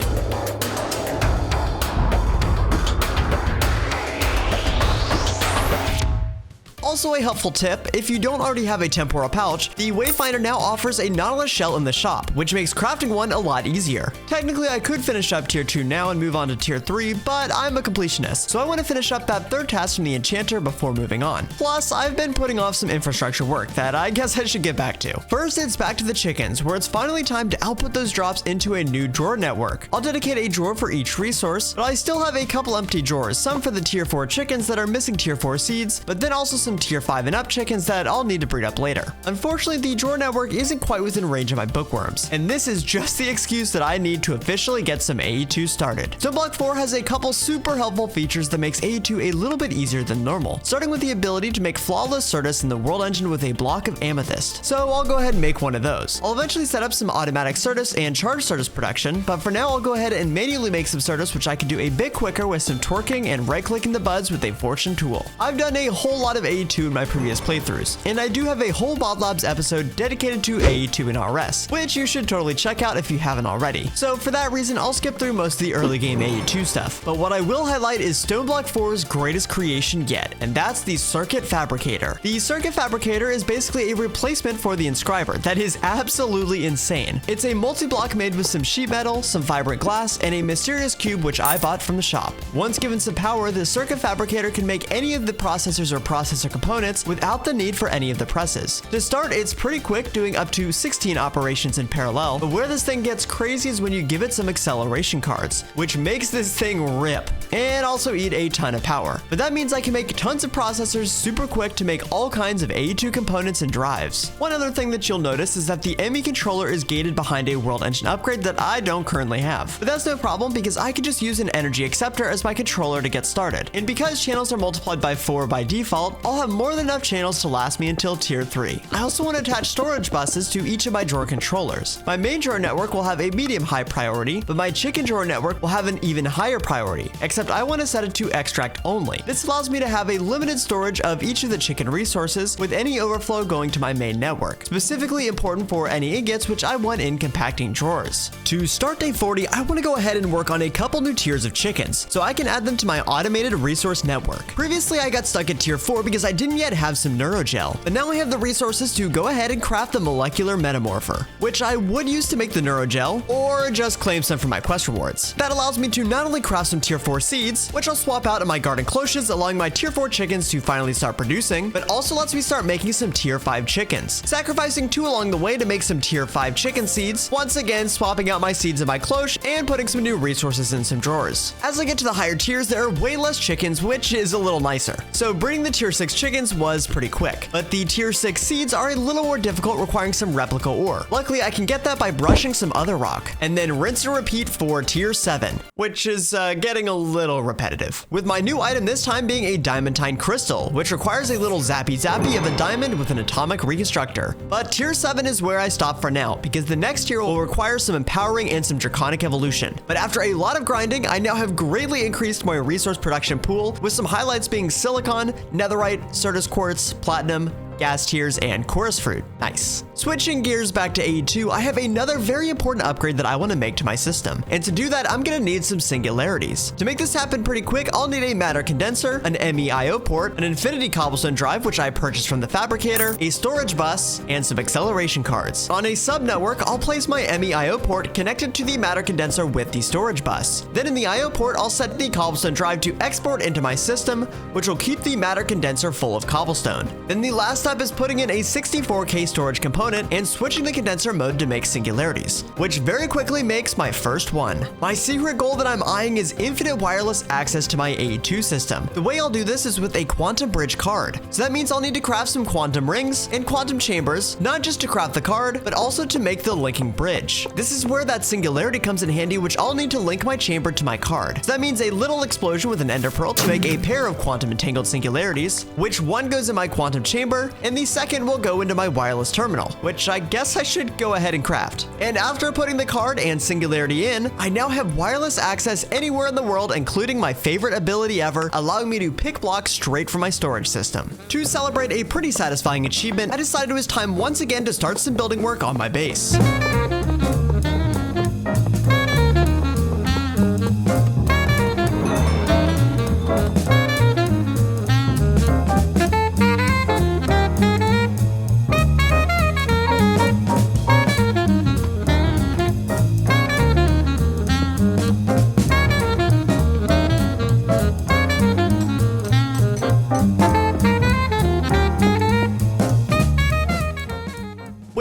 Also a helpful tip, if you don't already have a temporal pouch, the Wayfinder now offers a Nautilus shell in the shop, which makes crafting one a lot easier. Technically, I could finish up tier 2 now and move on to tier 3, but I'm a completionist, so I want to finish up that third task from the enchanter before moving on. Plus, I've been putting off some infrastructure work that I guess I should get back to. First, it's back to the chickens, where it's finally time to output those drops into a new drawer network. I'll dedicate a drawer for each resource, but I still have a couple empty drawers, some for the tier 4 chickens that are missing tier 4 seeds, but then also some tier 5 and up chickens that I'll need to breed up later. Unfortunately, the drawer network isn't quite within range of my bookworms, and this is just the excuse that I need to officially get some AE2 started. StoneBlock 4 has a couple super helpful features that makes AE2 a little bit easier than normal, starting with the ability to make flawless Certus in the world engine with a block of amethyst. So I'll go ahead and make one of those. I'll eventually set up some automatic Certus and charge Certus production, but for now I'll go ahead and manually make some Certus, which I can do a bit quicker with some torquing and right-clicking the buds with a fortune tool. I've done a whole lot of AE2 in my previous playthroughs, and I do have a whole Mod Labs episode dedicated to AE2 and RS, which you should totally check out if you haven't already. So for that reason, I'll skip through most of the early game AE2 stuff, but what I will highlight is StoneBlock 4's greatest creation yet, and that's the Circuit Fabricator. The Circuit Fabricator is basically a replacement for the Inscriber that is absolutely insane. It's a multi-block made with some sheet metal, some vibrant glass, and a mysterious cube which I bought from the shop. Once given some power, the Circuit Fabricator can make any of the processors or processor components without the need for any of the presses. To start, it's pretty quick, doing up to 16 operations in parallel, but where this thing gets crazy is when you give it some acceleration cards, which makes this thing rip, and also eat a ton of power. But that means I can make tons of processors super quick to make all kinds of AE2 components and drives. One other thing that you'll notice is that the ME controller is gated behind a world engine upgrade that I don't currently have. But that's no problem because I can just use an energy acceptor as my controller to get started. And because channels are multiplied by 4 by default, I'll have more than enough channels to last me until tier 3. I also want to attach storage buses to each of my drawer controllers. My main drawer network will have a medium high priority, but my chicken drawer network will have an even higher priority, except I want to set it to extract only. This allows me to have a limited storage of each of the chicken resources, with any overflow going to my main network, specifically important for any ingots which I want in compacting drawers. To start day 40, I want to go ahead and work on a couple new tiers of chickens, so I can add them to my automated resource network. Previously, I got stuck at tier 4 because I didn't yet have some neurogel, but now I have the resources to go ahead and craft the molecular metamorpher, which I would use to make the neurogel, or just claim some for my quest rewards. That allows me to not only craft some tier 4 seeds, which I'll swap out in my garden cloches, allowing my tier 4 chickens to finally start producing, but also lets me start making some tier 5 chickens, sacrificing 2 along the way to make some tier 5 chicken seeds, once again swapping out my seeds in my cloche and putting some new resources in some drawers. As I get to the higher tiers, there are way less chickens, which is a little nicer. So breeding the tier 6 chickens was pretty quick, but the tier 6 seeds are a little more difficult, requiring some replica ore. Luckily, I can get that by brushing some other rock, and then rinse and repeat for tier 7, which is getting a little repetitive. With my new item this time being a diamantine crystal, which requires a little zappy of a diamond with an atomic reconstructor. But tier 7 is where I stop for now, because the next tier will require some empowering and some draconic evolution. But after a lot of grinding, I now have greatly increased my resource production pool, with some highlights being silicon, netherite, Certus quartz, platinum, gas tiers, and chorus fruit. Nice. Switching gears back to AE2, I have another very important upgrade that I want to make to my system. And to do that, I'm going to need some singularities. To make this happen pretty quick, I'll need a matter condenser, an MEIO port, an infinity cobblestone drive, which I purchased from the fabricator, a storage bus, and some acceleration cards. On a sub-network, I'll place my MEIO port connected to the matter condenser with the storage bus. Then in the IO port, I'll set the cobblestone drive to export into my system, which will keep the matter condenser full of cobblestone. Then the last step is putting in a 64K storage component and switching the condenser mode to make singularities, which very quickly makes my first one. My secret goal that I'm eyeing is infinite wireless access to my AE2 system. The way I'll do this is with a quantum bridge card. So that means I'll need to craft some quantum rings and quantum chambers, not just to craft the card, but also to make the linking bridge. This is where that singularity comes in handy, which I'll need to link my chamber to my card. So that means a little explosion with an ender pearl to make a pair of quantum entangled singularities, which one goes in my quantum chamber, and the second will go into my wireless terminal, which I guess I should go ahead and craft. And after putting the card and singularity in, I now have wireless access anywhere in the world, including my favorite ability ever, allowing me to pick blocks straight from my storage system. To celebrate a pretty satisfying achievement, I decided it was time once again to start some building work on my base.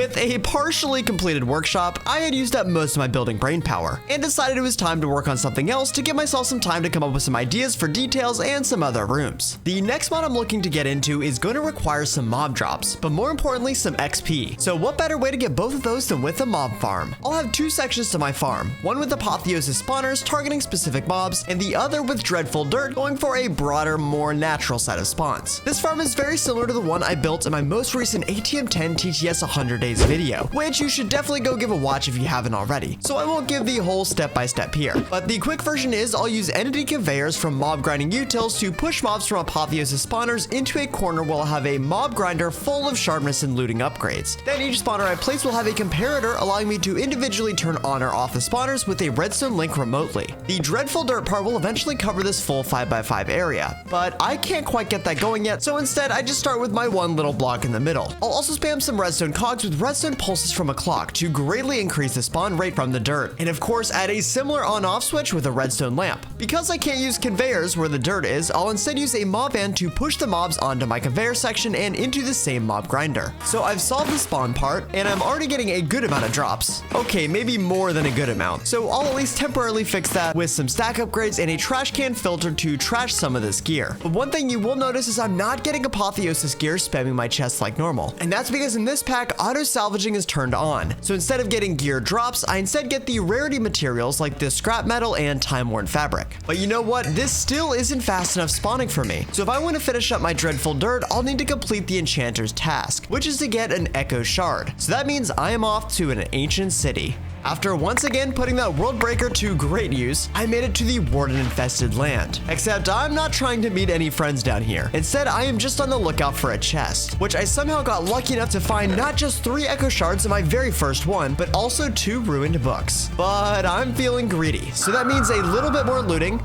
With a partially completed workshop, I had used up most of my building brain power, and decided it was time to work on something else to give myself some time to come up with some ideas for details and some other rooms. The next mod I'm looking to get into is going to require some mob drops, but more importantly some XP. So what better way to get both of those than with a mob farm? I'll have two sections to my farm, one with Apotheosis spawners targeting specific mobs, and the other with Dreadful Dirt going for a broader, more natural set of spawns. This farm is very similar to the one I built in my most recent ATM 10 TTS 100 days video, which you should definitely go give a watch if you haven't already, so I won't give the whole step-by-step here. But the quick version is I'll use entity conveyors from mob grinding utils to push mobs from Apotheosis spawners into a corner where I'll have a mob grinder full of sharpness and looting upgrades. Then each spawner I place will have a comparator allowing me to individually turn on or off the spawners with a redstone link remotely. The Dreadful Dirt part will eventually cover this full 5x5 area, but I can't quite get that going yet, so instead I just start with my one little block in the middle. I'll also spam some redstone cogs with redstone pulses from a clock to greatly increase the spawn rate from the dirt, and of course add a similar on-off switch with a redstone lamp. Because I can't use conveyors where the dirt is, I'll instead use a mob van to push the mobs onto my conveyor section and into the same mob grinder. So I've solved the spawn part, and I'm already getting a good amount of drops. Okay, maybe more than a good amount, so I'll at least temporarily fix that with some stack upgrades and a trash can filter to trash some of this gear. But one thing you will notice is I'm not getting Apotheosis gear spamming my chest like normal, and that's because in this pack auto salvaging is turned on. So instead of getting gear drops, I instead get the rarity materials like this scrap metal and time-worn fabric. But you know what? This still isn't fast enough spawning for me. So if I want to finish up my Dreadful Dirt, I'll need to complete the enchanter's task, which is to get an Echo Shard. So that means I am off to an ancient city. After once again putting that world breaker to great use, I made it to the warden-infested land. Except I'm not trying to meet any friends down here. Instead, I am just on the lookout for a chest, which I somehow got lucky enough to find not just 3 Echo Shards in my very first one, but also 2 ruined books. But I'm feeling greedy, so that means a little bit more looting,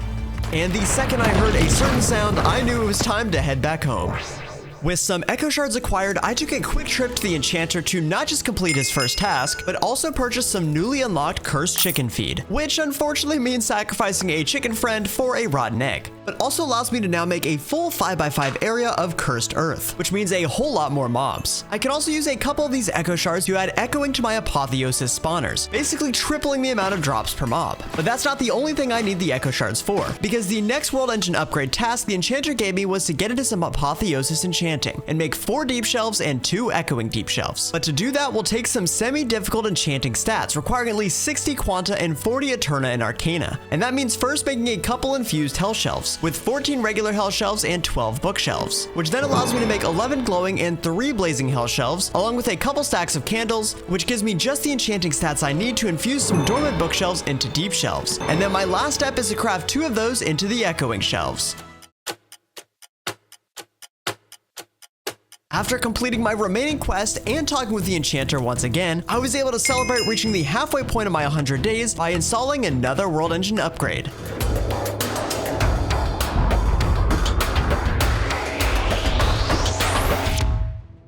and the second I heard a certain sound, I knew it was time to head back home. With some Echo Shards acquired, I took a quick trip to the Enchanter to not just complete his first task, but also purchase some newly unlocked Cursed Chicken Feed, which unfortunately means sacrificing a chicken friend for a rotten egg, but also allows me to now make a full 5x5 area of Cursed Earth, which means a whole lot more mobs. I can also use a couple of these Echo Shards to add echoing to my Apotheosis spawners, basically tripling the amount of drops per mob. But that's not the only thing I need the Echo Shards for, because the next World Engine upgrade task the Enchanter gave me was to get into some Apotheosis enchanting and make 4 deep shelves and 2 echoing deep shelves. But to do that, we'll take some semi-difficult enchanting stats requiring at least 60 Quanta and 40 Eterna and Arcana. And that means first making a couple infused hell shelves with 14 regular hell shelves and 12 bookshelves, which then allows me to make 11 glowing and 3 blazing hell shelves, along with a couple stacks of candles, which gives me just the enchanting stats I need to infuse some dormant bookshelves into deep shelves. And then my last step is to craft 2 of those into the echoing shelves. After completing my remaining quest and talking with the Enchanter once again, I was able to celebrate reaching the halfway point of my 100 days by installing another World Engine upgrade.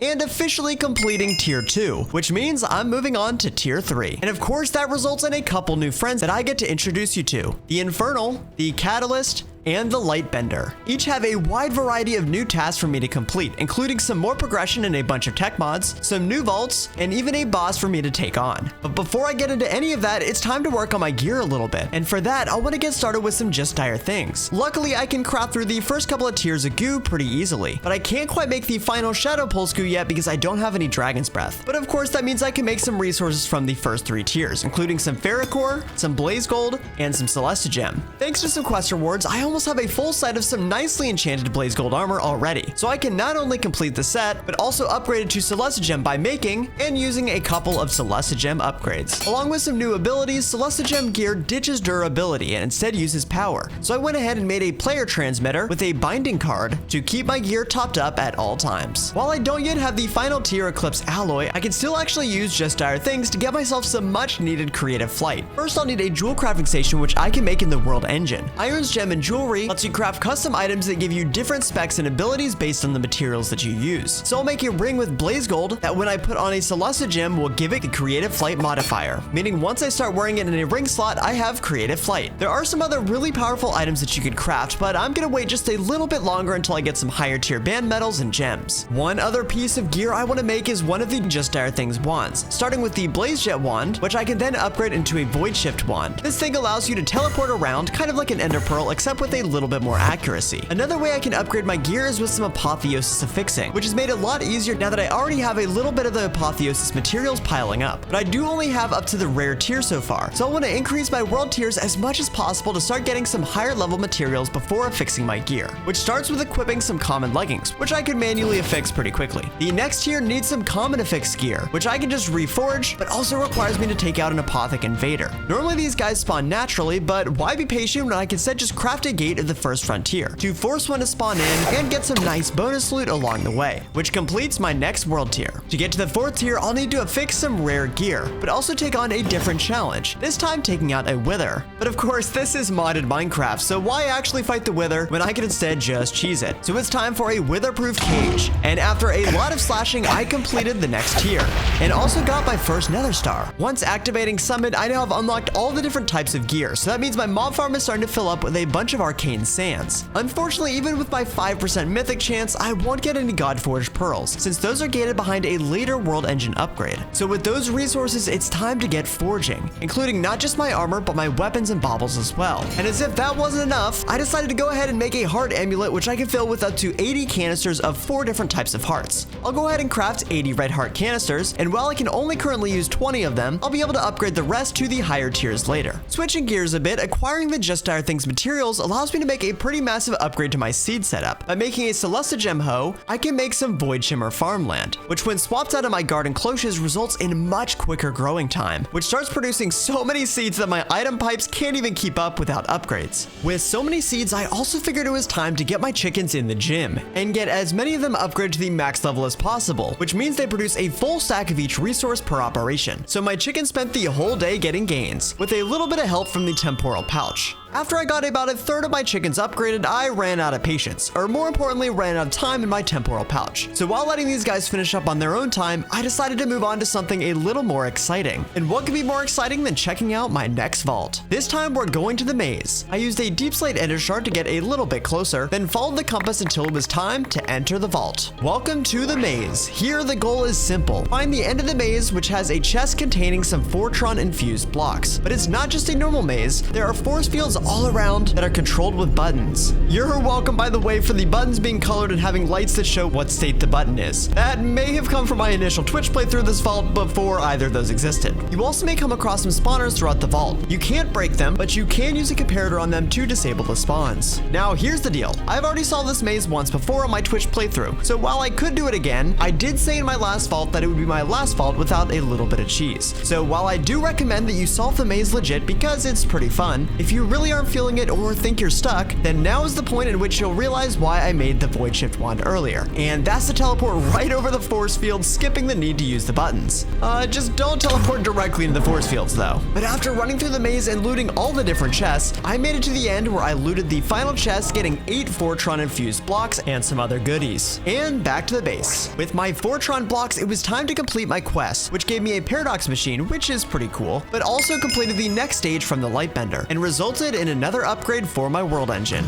And officially completing Tier 2, which means I'm moving on to Tier 3. And of course that results in a couple new friends that I get to introduce you to. The Infernal, the Catalyst, and the LightBender. Each have a wide variety of new tasks for me to complete, including some more progression and a bunch of tech mods, some new vaults, and even a boss for me to take on. But before I get into any of that, it's time to work on my gear a little bit. And for that, I want to get started with some just dire things. Luckily, I can craft through the first couple of tiers of goo pretty easily, but I can't quite make the final Shadow Pulse goo yet because I don't have any Dragon's Breath. But of course, that means I can make some resources from the first 3 tiers, including some Ferrocore, some Blaze Gold, and some Celestigem. Thanks to some quest rewards, I almost have a full set of some nicely enchanted Blaze Gold armor already, so I can not only complete the set, but also upgrade it to Celestigem by making and using a couple of Celestigem upgrades. Along with some new abilities, Celestigem gear ditches durability and instead uses power, so I went ahead and made a player transmitter with a binding card to keep my gear topped up at all times. While I don't yet have the final tier Eclipse alloy, I can still actually use just dire things to get myself some much needed creative flight. First, I'll need a jewel crafting station which I can make in the World Engine. Iron's Gem and Jewel jewelry lets you craft custom items that give you different specs and abilities based on the materials that you use. So I'll make a ring with blaze gold that when I put on a Celesta gem will give it the creative flight modifier, meaning once I start wearing it in a ring slot, I have creative flight. There are some other really powerful items that you could craft, but I'm gonna wait just a little bit longer until I get some higher tier band metals and gems. One other piece of gear I want to make is one of the Just Dire Things wands, starting with the Blaze Jet wand, which I can then upgrade into a Void Shift wand. This thing allows you to teleport around, kind of like an Ender Pearl, except with a little bit more accuracy. Another way I can upgrade my gear is with some Apotheosis affixing, which has made it a lot easier now that I already have a little bit of the Apotheosis materials piling up. But I do only have up to the rare tier so far, so I want to increase my world tiers as much as possible to start getting some higher level materials before affixing my gear, which starts with equipping some common leggings, which I can manually affix pretty quickly. The next tier needs some common affix gear, which I can just reforge, but also requires me to take out an Apothec Invader. Normally these guys spawn naturally, but why be patient when I can instead just craft a gate of the first frontier to force one to spawn in and get some nice bonus loot along the way, which completes my next world tier. To get to the 4th tier, I'll need to affix some rare gear, but also take on a different challenge, this time taking out a Wither. But of course, this is modded Minecraft, so why actually fight the Wither when I can instead just cheese it? So it's time for a Wither-proof cage, and after a lot of slashing, I completed the next tier, and also got my first Nether Star. Once activating Summon, I now have unlocked all the different types of gear, so that means my mob farm is starting to fill up with a bunch of arcane sands. Unfortunately, even with my 5% mythic chance, I won't get any Godforged pearls, since those are gated behind a later world engine upgrade. So with those resources, it's time to get forging, including not just my armor, but my weapons and baubles as well. And as if that wasn't enough, I decided to go ahead and make a heart amulet, which I can fill with up to 80 canisters of 4 different types of hearts. I'll go ahead and craft 80 red heart canisters, and while I can only currently use 20 of them, I'll be able to upgrade the rest to the higher tiers later. Switching gears a bit, acquiring the Just Dire Things materials allows me to make a pretty massive upgrade to my seed setup. By making a Celesta Gem hoe, I can make some Void Shimmer farmland, which when swapped out of my garden cloches results in much quicker growing time, which starts producing so many seeds that my item pipes can't even keep up without upgrades. With so many seeds, I also figured it was time to get my chickens in the gym, and get as many of them upgraded to the max level as possible, which means they produce a full stack of each resource per operation. So my chickens spent the whole day getting gains, with a little bit of help from the temporal pouch. After I got about a third of my chickens upgraded, I ran out of patience, or more importantly, ran out of time in my temporal pouch. So while letting these guys finish up on their own time, I decided to move on to something a little more exciting. And what could be more exciting than checking out my next vault? This time we're going to the maze. I used a deep slate ender shard to get a little bit closer, then followed the compass until it was time to enter the vault. Welcome to the maze. Here the goal is simple. Find the end of the maze, which has a chest containing some Fortron infused blocks. But it's not just a normal maze, there are force fields all around that are controlled with buttons. You're welcome, by the way, for the buttons being colored and having lights that show what state the button is. That may have come from my initial Twitch playthrough of this vault before either of those existed. You also may come across some spawners throughout the vault. You can't break them, but you can use a comparator on them to disable the spawns. Now here's the deal. I've already solved this maze once before on my Twitch playthrough, so while I could do it again, I did say in my last vault that it would be my last vault without a little bit of cheese. So while I do recommend that you solve the maze legit because it's pretty fun, if you really aren't feeling it or think you're stuck, then now is the point in which you'll realize why I made the Void Shift wand earlier. And that's to teleport right over the force field, skipping the need to use the buttons. Just don't teleport directly into the force fields though. But after running through the maze and looting all the different chests, I made it to the end where I looted the final chest, getting 8 Fortron infused blocks and some other goodies. And back to the base. With my Fortron blocks, it was time to complete my quest, which gave me a paradox machine, which is pretty cool, but also completed the next stage from the LightBender and resulted in another upgrade for my world engine.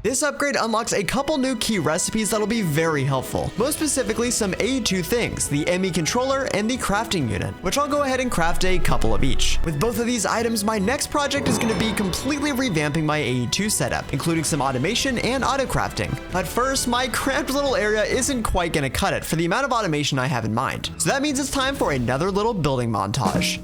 This upgrade unlocks a couple new key recipes that'll be very helpful. Most specifically, some AE2 things, the ME controller and the crafting unit, which I'll go ahead and craft a couple of each. With both of these items, my next project is going to be completely revamping my AE2 setup, including some automation and auto crafting. But first, my cramped little area isn't quite going to cut it for the amount of automation I have in mind. So that means it's time for another little building montage.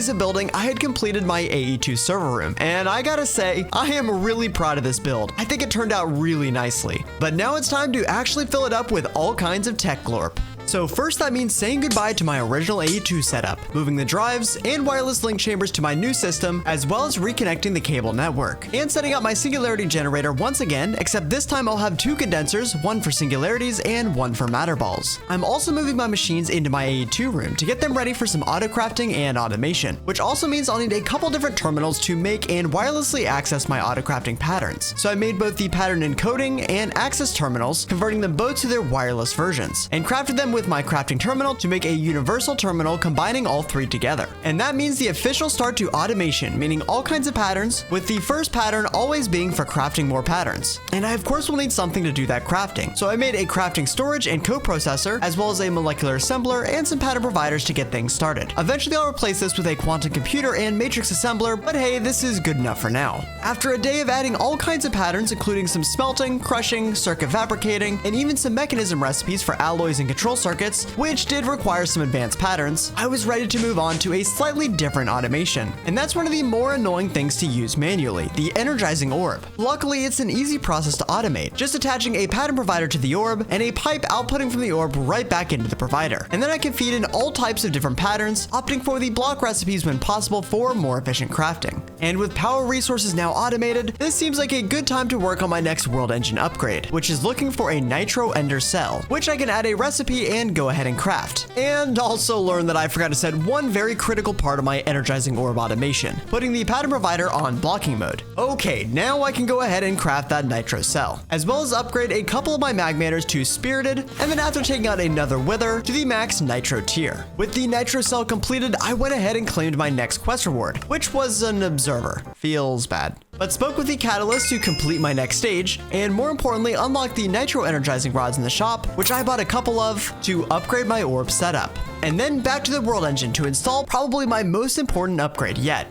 days of building, I had completed my AE2 server room, and I gotta say, I am really proud of this build. I think it turned out really nicely. But now it's time to actually fill it up with all kinds of tech glorp. So first, that means saying goodbye to my original AE2 setup, moving the drives and wireless link chambers to my new system, as well as reconnecting the cable network, and setting up my singularity generator once again, except this time I'll have 2 condensers, one for singularities and one for matter balls. I'm also moving my machines into my AE2 room to get them ready for some auto crafting and automation, which also means I'll need a couple different terminals to make and wirelessly access my auto crafting patterns. So I made both the pattern encoding and access terminals, converting them both to their wireless versions, and crafted them with my crafting terminal to make a universal terminal combining all 3 together. And that means the official start to automation, meaning all kinds of patterns, with the first pattern always being for crafting more patterns. And I of course will need something to do that crafting. So I made a crafting storage and coprocessor, as well as a molecular assembler and some pattern providers to get things started. Eventually I'll replace this with a quantum computer and matrix assembler, but hey, this is good enough for now. After a day of adding all kinds of patterns, including some smelting, crushing, circuit fabricating, and even some mechanism recipes for alloys and control circuits, which did require some advanced patterns, I was ready to move on to a slightly different automation. And that's one of the more annoying things to use manually, the energizing orb. Luckily, it's an easy process to automate, just attaching a pattern provider to the orb and a pipe outputting from the orb right back into the provider. And then I can feed in all types of different patterns, opting for the block recipes when possible for more efficient crafting. And with power resources now automated, this seems like a good time to work on my next world engine upgrade, which is looking for a nitro ender cell, which I can add a recipe and go ahead and craft. And also learn that I forgot to set one very critical part of my energizing orb automation, putting the pattern provider on blocking mode. Okay, now I can go ahead and craft that nitro cell, as well as upgrade a couple of my magmators to spirited, and then after taking out another wither, to the max nitro tier. With the nitro cell completed, I went ahead and claimed my next quest reward, which was an observer. Feels bad. But spoke with the catalyst to complete my next stage, and more importantly unlock the nitro energizing rods in the shop, which I bought a couple of, to upgrade my orb setup. And then back to the world engine to install probably my most important upgrade yet.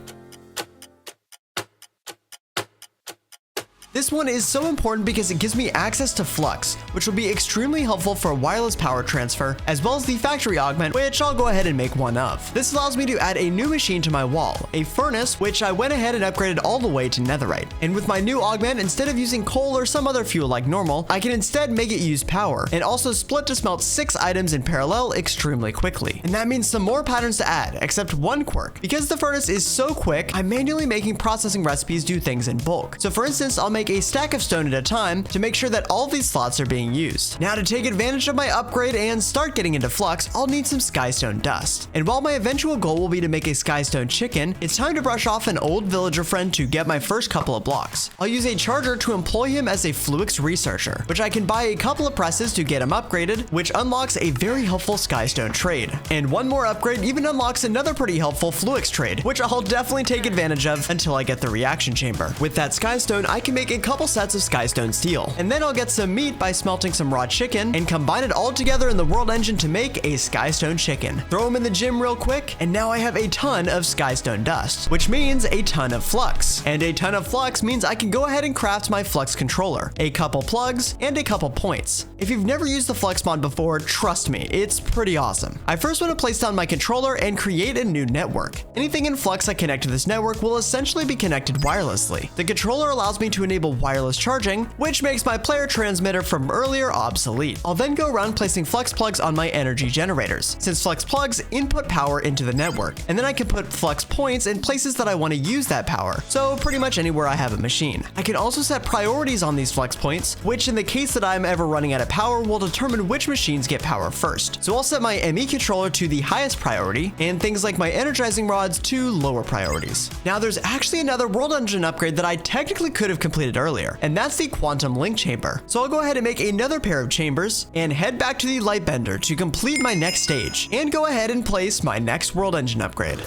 This one is so important because it gives me access to Flux, which will be extremely helpful for wireless power transfer, as well as the factory augment, which I'll go ahead and make one of. This allows me to add a new machine to my wall, a furnace, which I went ahead and upgraded all the way to netherite. And with my new augment, instead of using coal or some other fuel like normal, I can instead make it use power, and also split to smelt 6 items in parallel extremely quickly. And that means some more patterns to add, except one quirk. Because the furnace is so quick, I'm manually making processing recipes do things in bulk. So for instance, I'll make a stack of stone at a time to make sure that all of these slots are being used. Now to take advantage of my upgrade and start getting into Flux, I'll need some skystone dust. And while my eventual goal will be to make a skystone chicken, it's time to brush off an old villager friend to get my first couple of blocks. I'll use a charger to employ him as a Flux researcher, which I can buy a couple of presses to get him upgraded, which unlocks a very helpful skystone trade. And one more upgrade even unlocks another pretty helpful Flux trade, which I'll definitely take advantage of until I get the reaction chamber. With that skystone, I can make a couple sets of skystone steel, and then I'll get some meat by smelting some raw chicken and combine it all together in the world engine to make a skystone chicken. Throw them in the gym real quick, and now I have a ton of skystone dust, which means a ton of flux. And a ton of flux means I can go ahead and craft my flux controller, a couple plugs, and a couple points. If you've never used the flux mod before, trust me, it's pretty awesome. I first want to place down my controller and create a new network. Anything in Flux I connect to this network will essentially be connected wirelessly. The controller allows me to enable wireless charging, which makes my player transmitter from earlier obsolete. I'll then go around placing flux plugs on my energy generators, since flux plugs input power into the network, and then I can put flux points in places that I want to use that power, so pretty much anywhere I have a machine. I can also set priorities on these flux points, which in the case that I'm ever running out of power will determine which machines get power first. So I'll set my ME controller to the highest priority, and things like my energizing rods to lower priorities. Now there's actually another world engine upgrade that I technically could have completed earlier, and that's the quantum link chamber. So I'll go ahead and make another pair of chambers and head back to the LightBender to complete my next stage and go ahead and place my next world engine upgrade.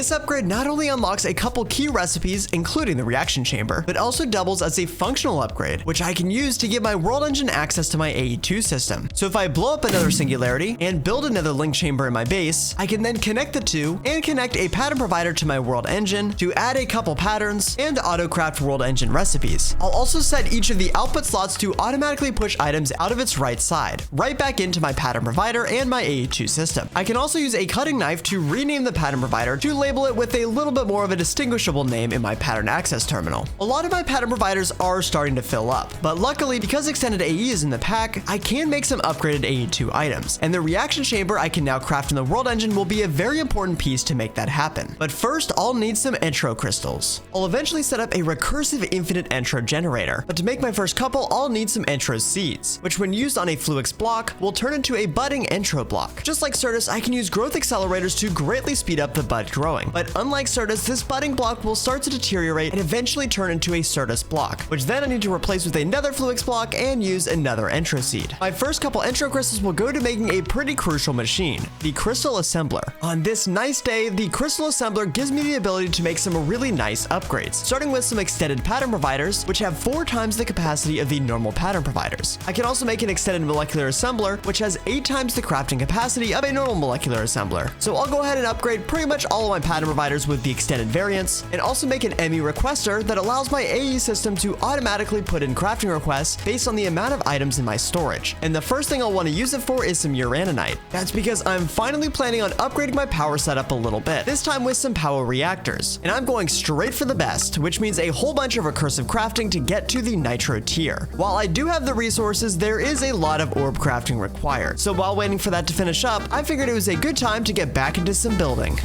This upgrade not only unlocks a couple key recipes, including the reaction chamber, but also doubles as a functional upgrade, which I can use to give my world engine access to my AE2 system. So if I blow up another singularity and build another link chamber in my base, I can then connect the two and connect a pattern provider to my world engine to add a couple patterns and auto-craft world engine recipes. I'll also set each of the output slots to automatically push items out of its right side, right back into my pattern provider and my AE2 system. I can also use a cutting knife to rename the pattern provider to label it with a little bit more of a distinguishable name in my pattern access terminal. A lot of my pattern providers are starting to fill up, but luckily because extended AE is in the pack, I can make some upgraded AE2 items, and the reaction chamber I can now craft in the world engine will be a very important piece to make that happen. But first, I'll need some entro crystals. I'll eventually set up a recursive infinite entro generator, but to make my first couple, I'll need some entro seeds, which when used on a Flux block will turn into a budding entro block. Just like Certus, I can use growth accelerators to greatly speed up the bud growing, but unlike Certus, this budding block will start to deteriorate and eventually turn into a Certus block, which then I need to replace with another Flux block and use another entro seed. My first couple entro crystals will go to making a pretty crucial machine, the crystal assembler. On this nice day, the crystal assembler gives me the ability to make some really nice upgrades, starting with some extended pattern providers, which have 4 times the capacity of the normal pattern providers. I can also make an extended molecular assembler, which has 8 times the crafting capacity of a normal molecular assembler. So I'll go ahead and upgrade pretty much all of my pattern providers with the extended variants, and also make an ME requester that allows my AE system to automatically put in crafting requests based on the amount of items in my storage. And the first thing I'll want to use it for is some uraninite. That's because I'm finally planning on upgrading my power setup a little bit, this time with some power reactors. And I'm going straight for the best, which means a whole bunch of recursive crafting to get to the nitro tier. While I do have the resources, there is a lot of orb crafting required. So while waiting for that to finish up, I figured it was a good time to get back into some building.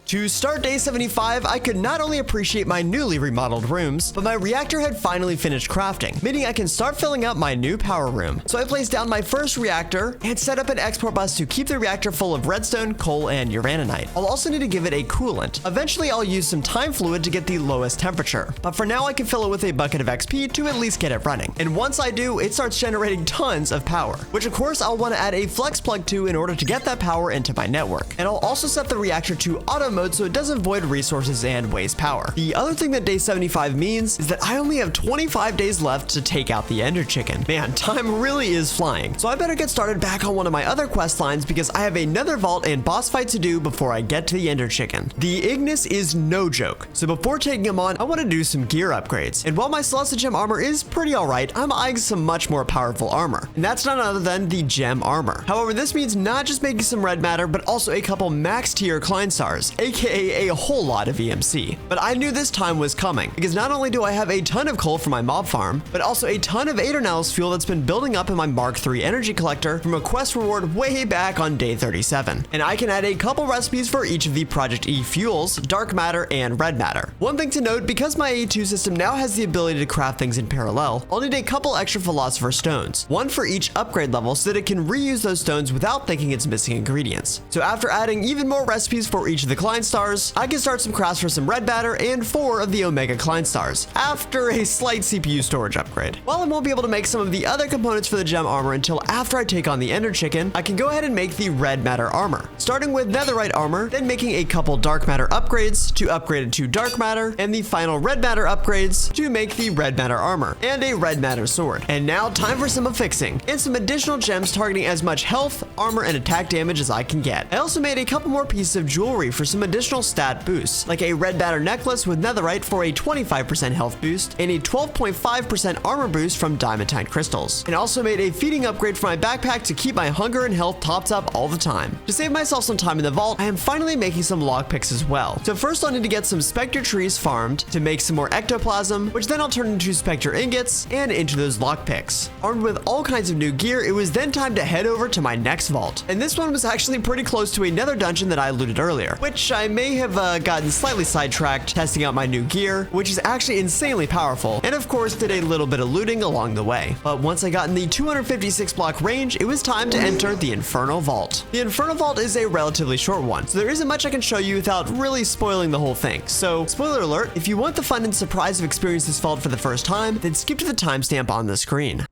To start day 75, I could not only appreciate my newly remodeled rooms, but my reactor had finally finished crafting, meaning I can start filling up my new power room. So I placed down my first reactor and set up an export bus to keep the reactor full of redstone, coal, and uraninite. I'll also need to give it a coolant. Eventually, I'll use some time fluid to get the lowest temperature, but for now I can fill it with a bucket of XP to at least get it running. And once I do, it starts generating tons of power, which of course I'll want to add a flex plug to in order to get that power into my network. And I'll also set the reactor to auto mode so it doesn't void resources and waste power. The other thing that day 75 means is that I only have 25 days left to take out the Ender Chicken. Man, time really is flying. So I better get started back on one of my other quest lines because I have another vault and boss fight to do before I get to the Ender Chicken. The Ignis is no joke, so before taking him on, I want to do some gear upgrades. And while my Celestia Gem armor is pretty alright, I'm eyeing some much more powerful armor. And that's none other than the Gem armor. However, this means not just making some red matter, but also a couple max tier Kleinstars, aka a whole lot of EMC. But I knew this time was coming, because not only do I have a ton of coal for my mob farm, but also a ton of Aeternal's fuel that's been building up in my Mark III energy collector from a quest reward way back on day 37. And I can add a couple recipes for each of the Project E fuels, dark matter, and red matter. One thing to note, because my AE2 system now has the ability to craft things in parallel, I'll need a couple extra Philosopher stones, one for each upgrade level so that it can reuse those stones without thinking it's missing ingredients. So after adding even more recipes for each of the Klein Klein stars, I can start some crafts for some red matter and 4 of the Omega Klein stars, after a slight CPU storage upgrade. While I won't be able to make some of the other components for the gem armor until after I take on the Ender Chicken, I can go ahead and make the red matter armor, starting with netherite armor, then making a couple dark matter upgrades to upgrade it to dark matter, and the final red matter upgrades to make the red matter armor, and a red matter sword. And now time for some affixing, and some additional gems targeting as much health, armor, and attack damage as I can get. I also made a couple more pieces of jewelry for some additional stat boosts, like a red matter necklace with netherite for a 25% health boost, and a 12.5% armor boost from diamantine crystals. And also made a feeding upgrade for my backpack to keep my hunger and health topped up all the time. To save myself some time in the vault, I am finally making some lockpicks as well. So first I'll need to get some spectre trees farmed to make some more ectoplasm, which then I'll turn into spectre ingots and into those lockpicks. Armed with all kinds of new gear, it was then time to head over to my next vault. And this one was actually pretty close to another dungeon that I looted earlier, which I may have gotten slightly sidetracked testing out my new gear, which is actually insanely powerful, and of course did a little bit of looting along the way. But once I got in the 256 block range, it was time to enter the Infernal Vault. The Infernal Vault is a relatively short one, so there isn't much I can show you without really spoiling the whole thing. So, spoiler alert, if you want the fun and surprise of experiencing this vault for the first time, then skip to the timestamp on the screen.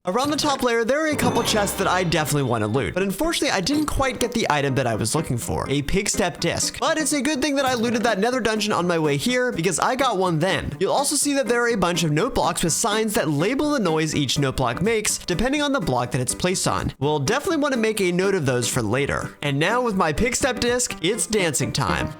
Around the top layer, there are a couple chests that I definitely want to loot, but unfortunately I didn't quite get the item that I was looking for, a pig step disc. But it's a good thing that I looted that nether dungeon on my way here, because I got one then. You'll also see that there are a bunch of note blocks with signs that label the noise each note block makes, depending on the block that it's placed on. We'll definitely want to make a note of those for later. And now with my pig step disc, it's dancing time.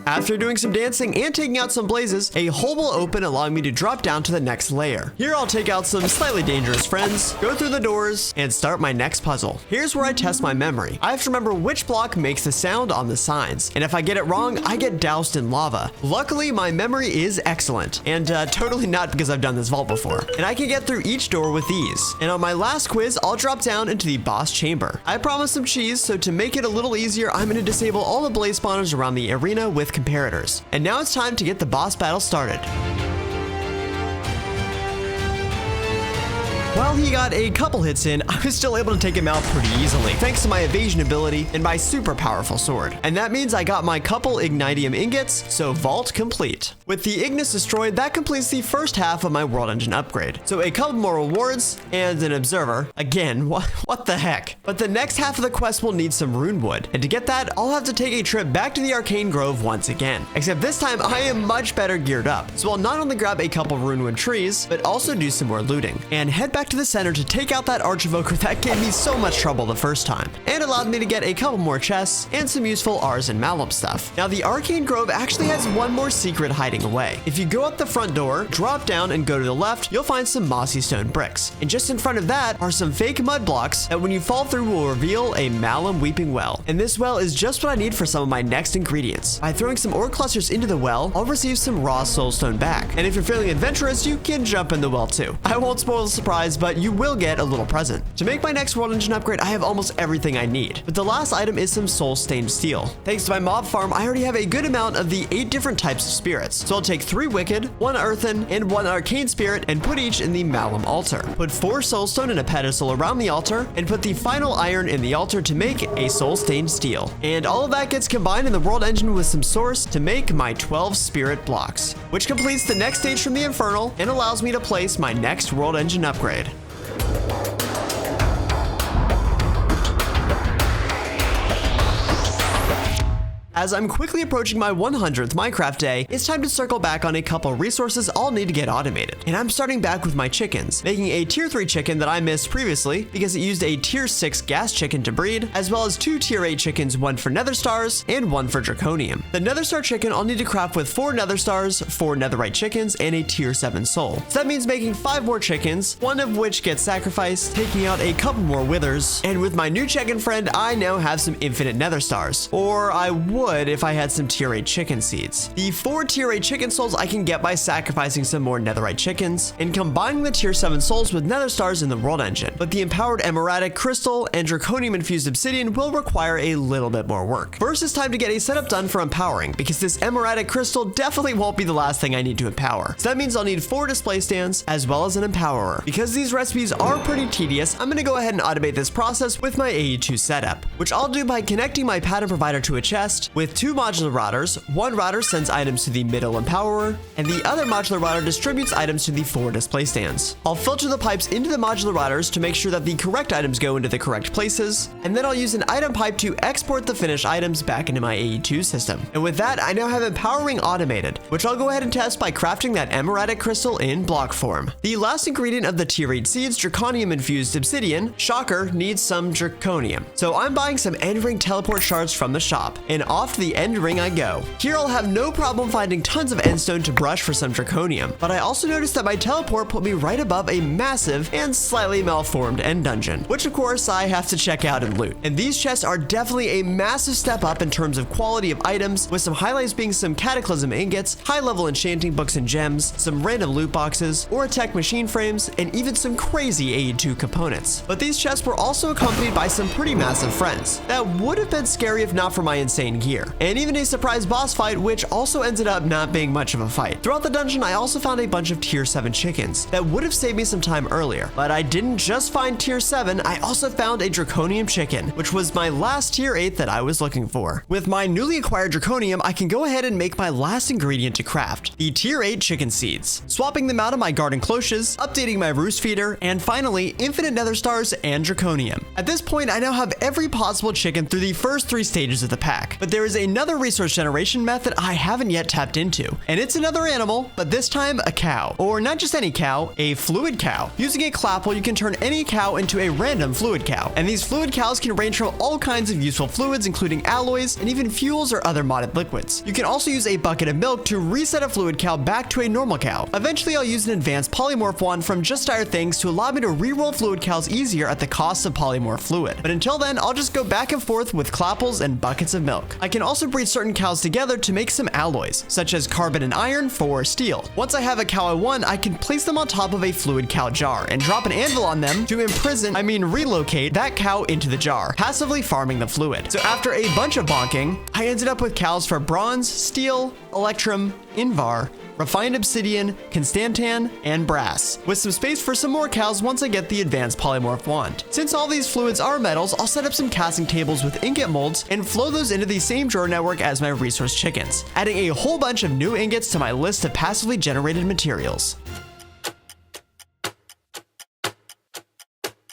After doing some dancing and taking out some blazes, a hole will open, allowing me to drop down to the next layer. Here I'll take out some slightly dangerous friends, go through the doors, and start my next puzzle. Here's where I test my memory. I have to remember which block makes the sound on the signs, and if I get it wrong, I get doused in lava. Luckily, my memory is excellent, and totally not because I've done this vault before. And I can get through each door with ease. And on my last quiz, I'll drop down into the boss chamber. I promised some cheese, so to make it a little easier, I'm going to disable all the blaze spawners around the arena with comparators. And now it's time to get the boss battle started. While he got a couple hits in, I was still able to take him out pretty easily, thanks to my evasion ability and my super powerful sword. And that means I got my couple Ignitium ingots, so vault complete. With the Ignis destroyed, that completes the first half of my world engine upgrade. So a couple more rewards and an observer. Again, what the heck? But the next half of the quest will need some rune wood, and to get that, I'll have to take a trip back to the Arcane Grove once again. Except this time, I am much better geared up, so I'll not only grab a couple rune wood trees, but also do some more looting, and head back to the center to take out that Archivoker that gave me so much trouble the first time, and allowed me to get a couple more chests and some useful Ars and Malum stuff. Now the Arcane Grove actually has one more secret hiding away. If you go up the front door, drop down and go to the left, you'll find some mossy stone bricks. And just in front of that are some fake mud blocks that when you fall through will reveal a Malum weeping well. And this well is just what I need for some of my next ingredients. By throwing some ore clusters into the well, I'll receive some raw soulstone back. And if you're feeling adventurous, you can jump in the well too. I won't spoil the surprise, but you will get a little present. To make my next world engine upgrade, I have almost everything I need, but the last item is some soul stained steel. Thanks to my mob farm, I already have a good amount of the 8 different types of spirits. So I'll take 3 wicked, 1 earthen, and 1 arcane spirit and put each in the Malum altar. Put 4 soulstone in a pedestal around the altar and put the final iron in the altar to make a soul stained steel. And all of that gets combined in the world engine with some source to make my 12 spirit blocks, which completes the next stage from the Infernal and allows me to place my next world engine upgrade. As I'm quickly approaching my 100th Minecraft day, it's time to circle back on a couple resources I'll need to get automated. And I'm starting back with my chickens, making a tier 3 chicken that I missed previously because it used a tier 6 gas chicken to breed, as well as 2 tier 8 chickens, 1 for nether stars and 1 for draconium. The nether star chicken I'll need to craft with 4 nether stars, 4 netherite chickens, and a tier 7 soul. So that means making 5 more chickens, 1 of which gets sacrificed, taking out a couple more withers, and with my new chicken friend, I now have some infinite nether stars. Or I would if I had some tier 8 chicken seeds. The 4 tier 8 chicken souls I can get by sacrificing some more netherite chickens and combining the tier 7 souls with nether stars in the world engine. But the empowered emeradic crystal and draconium infused obsidian will require a little bit more work. First, it's time to get a setup done for empowering, because this emeradic crystal definitely won't be the last thing I need to empower. So that means I'll need 4 display stands as well as an empowerer. Because these recipes are pretty tedious, I'm going to go ahead and automate this process with my AE2 setup, which I'll do by connecting my pattern provider to a chest with 2 modular routers. One router sends items to the middle empowerer, and the other modular router distributes items to the 4 display stands. I'll filter the pipes into the modular routers to make sure that the correct items go into the correct places, and then I'll use an item pipe to export the finished items back into my AE2 system. And with that, I now have empowering automated, which I'll go ahead and test by crafting that emeradic crystal in block form. The last ingredient of the tier 8 seeds, draconium infused obsidian, shocker, needs some draconium. So I'm buying some end ring teleport shards from the shop, and off to the end ring I go. Here I'll have no problem finding tons of endstone to brush for some draconium, but I also noticed that my teleport put me right above a massive and slightly malformed end dungeon, which of course I have to check out and loot. And these chests are definitely a massive step up in terms of quality of items, with some highlights being some cataclysm ingots, high level enchanting books and gems, some random loot boxes, Oritech machine frames, and even some crazy AE2 components. But these chests were also accompanied by some pretty massive friends that would have been scary if not for my insane gear, and even a surprise boss fight, which also ended up not being much of a fight. Throughout the dungeon, I also found a bunch of tier 7 chickens that would have saved me some time earlier, but I didn't just find tier 7, I also found a draconium chicken, which was my last tier 8 that I was looking for. With my newly acquired draconium, I can go ahead and make my last ingredient to craft, the tier 8 chicken seeds, swapping them out of my garden cloches, updating my roost feeder, and finally, infinite nether stars and draconium. At this point, I now have every possible chicken through the first 3 stages of the pack, but there is another resource generation method I haven't yet tapped into, and it's another animal, but this time a cow. Or not just any cow, a fluid cow. Using a clapple, you can turn any cow into a random fluid cow, and these fluid cows can range from all kinds of useful fluids, including alloys and even fuels or other modded liquids. You can also use a bucket of milk to reset a fluid cow back to a normal cow. Eventually, I'll use an advanced polymorph wand from Just Dire Things to allow me to reroll fluid cows easier at the cost of polymorph fluid. But until then, I'll just go back and forth with clapples and buckets of milk. I can also breed certain cows together to make some alloys, such as carbon and iron for steel. Once I have a cow I want, I can place them on top of a fluid cow jar and drop an anvil on them to relocate that cow into the jar, passively farming the fluid. So after a bunch of bonking, I ended up with cows for bronze, steel, electrum, invar, refined obsidian, constantan, and brass, with some space for some more cows once I get the advanced polymorph wand. Since all these fluids are metals, I'll set up some casting tables with ingot molds and flow those into the same drawer network as my resource chickens, adding a whole bunch of new ingots to my list of passively generated materials.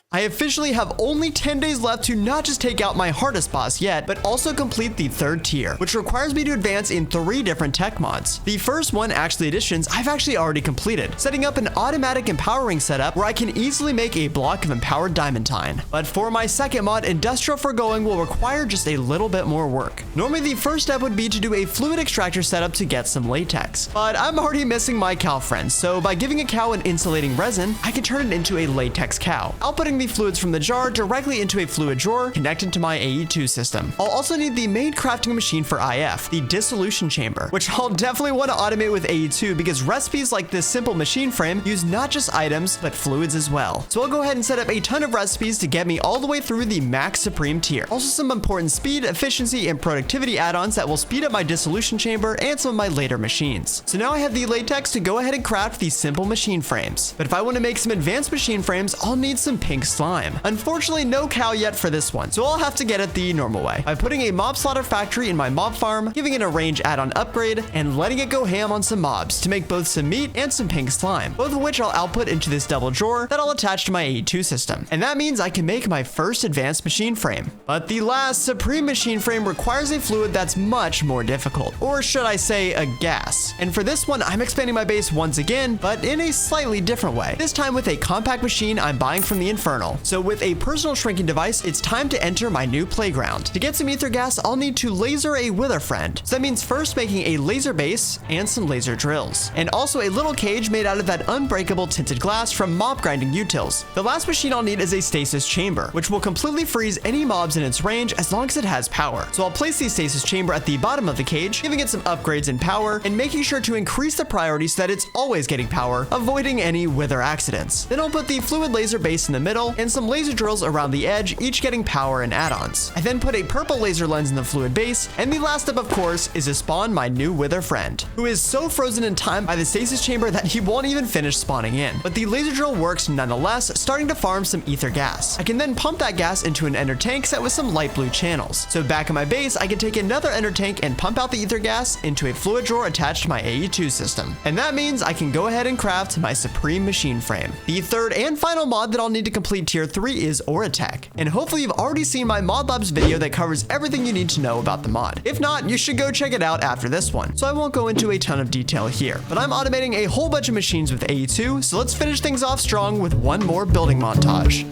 I officially have only 10 days left to not just take out my hardest boss yet, but also complete the 3rd tier, which requires me to advance in 3 different tech mods. The first one, Actually Additions, I've actually already completed, setting up an automatic empowering setup where I can easily make a block of empowered diamantine. But for my second mod, Industrial Foregoing will require just a little bit more work. Normally the first step would be to do a fluid extractor setup to get some latex, but I'm already missing my cow friends, so by giving a cow an insulating resin, I can turn it into a latex cow, outputting the fluids from the jar directly into a fluid drawer connected to my AE2 system. I'll also need the main crafting machine for IF, the dissolution chamber, which I'll definitely want to automate with AE2 because recipes like this simple machine frame use not just items, but fluids as well. So I'll go ahead and set up a ton of recipes to get me all the way through the max supreme tier. Also some important speed, efficiency, and productivity add-ons that will speed up my dissolution chamber and some of my later machines. So now I have the latex to go ahead and craft these simple machine frames. But if I want to make some advanced machine frames, I'll need some pink slime. Unfortunately, no cow yet for this one, so I'll have to get it the normal way, by putting a mob slaughter factory in my mob farm, giving it a range add-on upgrade, and letting it go ham on some mobs to make both some meat and some pink slime, both of which I'll output into this double drawer that I'll attach to my AE2 system. And that means I can make my first advanced machine frame. But the last supreme machine frame requires a fluid that's much more difficult, or should I say a gas. And for this one, I'm expanding my base once again, but in a slightly different way, this time with a compact machine I'm buying from the Infernal Infernal. So with a personal shrinking device, it's time to enter my new playground. To get some ether gas, I'll need to laser a wither friend. So that means first making a laser base and some laser drills. And also a little cage made out of that unbreakable tinted glass from mob grinding utils. The last machine I'll need is a stasis chamber, which will completely freeze any mobs in its range as long as it has power. So I'll place the stasis chamber at the bottom of the cage, giving it some upgrades in power, and making sure to increase the priority so that it's always getting power, avoiding any wither accidents. Then I'll put the fluid laser base in the middle, and some laser drills around the edge, each getting power and add-ons. I then put a purple laser lens in the fluid base, and the last step, of course, is to spawn my new wither friend, who is so frozen in time by the stasis chamber that he won't even finish spawning in. But the laser drill works nonetheless, starting to farm some ether gas. I can then pump that gas into an ender tank set with some light blue channels. So back in my base, I can take another ender tank and pump out the ether gas into a fluid drawer attached to my AE2 system. And that means I can go ahead and craft my supreme machine frame. The third and final mod that I'll need to complete tier 3 is Oritech. And hopefully you've already seen my mod labs video that covers everything you need to know about the mod. If not, you should go check it out after this one. So I won't go into a ton of detail here, but I'm automating a whole bunch of machines with AE2, so let's finish things off strong with one more building montage.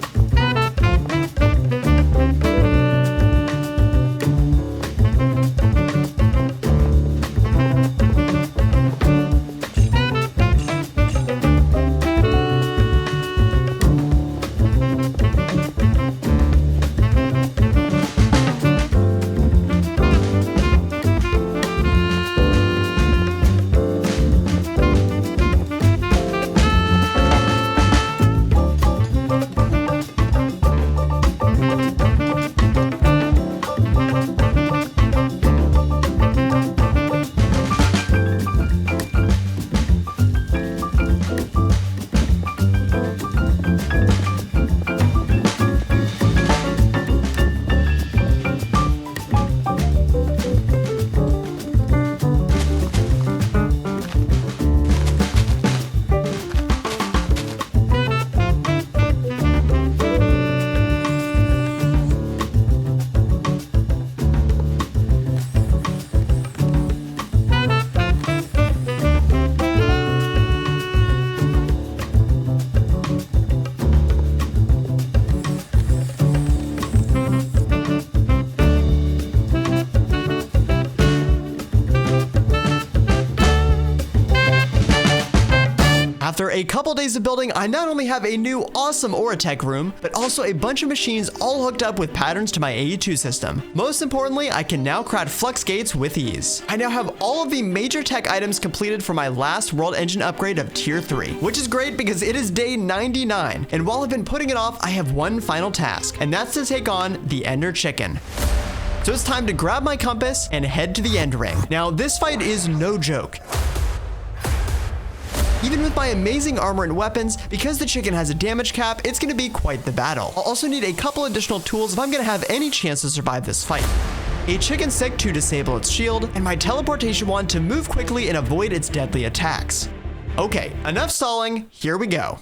After a couple days of building, I not only have a new awesome Oritech room, but also a bunch of machines all hooked up with patterns to my AE2 system. Most importantly, I can now craft Flux gates with ease. I now have all of the major tech items completed for my last world engine upgrade of tier 3, which is great because it is day 99. And while I've been putting it off, I have one final task, and that's to take on the Ender Chicken. So it's time to grab my compass and head to the end ring. Now, this fight is no joke. Even with my amazing armor and weapons, because the chicken has a damage cap, it's going to be quite the battle. I'll also need a couple additional tools if I'm going to have any chance to survive this fight. A chicken stick to disable its shield, and my teleportation wand to move quickly and avoid its deadly attacks. Okay, enough stalling, here we go.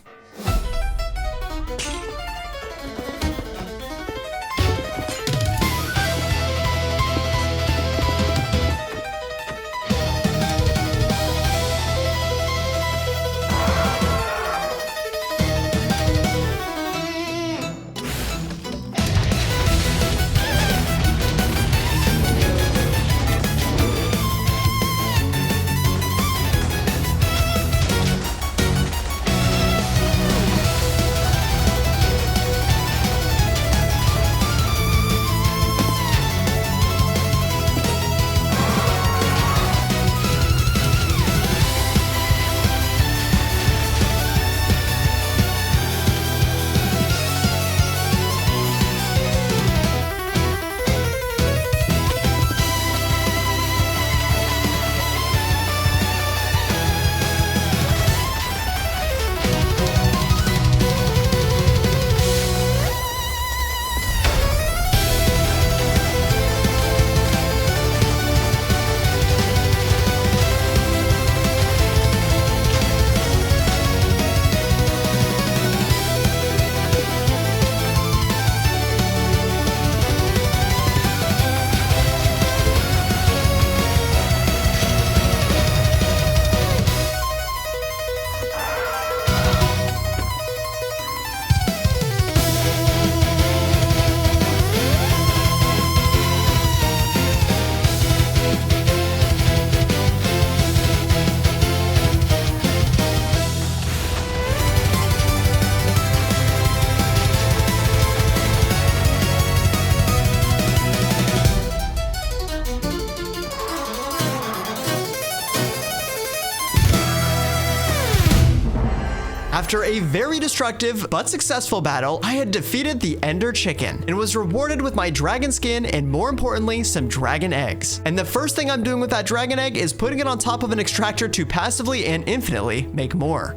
After a very destructive but successful battle, I had defeated the Ender Chicken and was rewarded with my dragon skin and, more importantly, some dragon eggs. And the first thing I'm doing with that dragon egg is putting it on top of an extractor to passively and infinitely make more.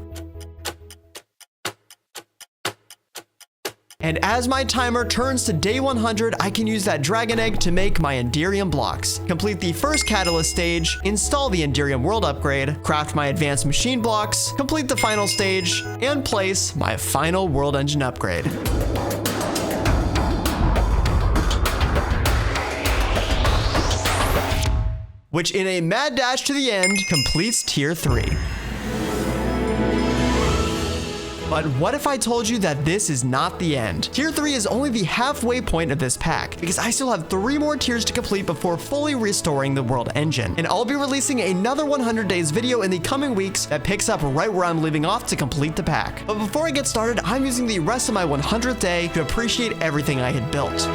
And as my timer turns to day 100, I can use that dragon egg to make my Enderium blocks, complete the first catalyst stage, install the Enderium world upgrade, craft my advanced machine blocks, complete the final stage, and place my final world engine upgrade. Which in a mad dash to the end completes tier 3. But what if I told you that this is not the end? Tier 3 is only the halfway point of this pack, because I still have 3 more tiers to complete before fully restoring the world engine. And I'll be releasing another 100 days video in the coming weeks that picks up right where I'm leaving off to complete the pack. But before I get started, I'm using the rest of my 100th day to appreciate everything I had built.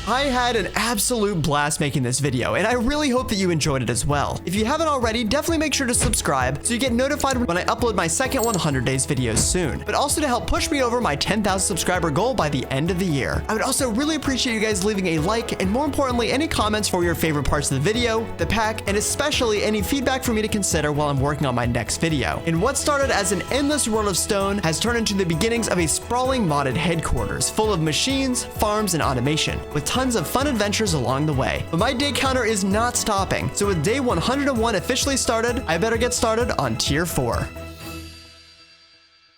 I had an absolute blast making this video, and I really hope that you enjoyed it as well. If you haven't already, definitely make sure to subscribe so you get notified when I upload my second 100 days videos soon, but also to help push me over my 10,000 subscriber goal by the end of the year. I would also really appreciate you guys leaving a like, and more importantly, any comments for your favorite parts of the video, the pack, and especially any feedback for me to consider while I'm working on my next video. And what started as an endless world of stone has turned into the beginnings of a sprawling modded headquarters full of machines, farms, and automation, with tons of fun adventures along the way. But my day counter is not stopping, so with day 101 officially started, I better get started on tier 4.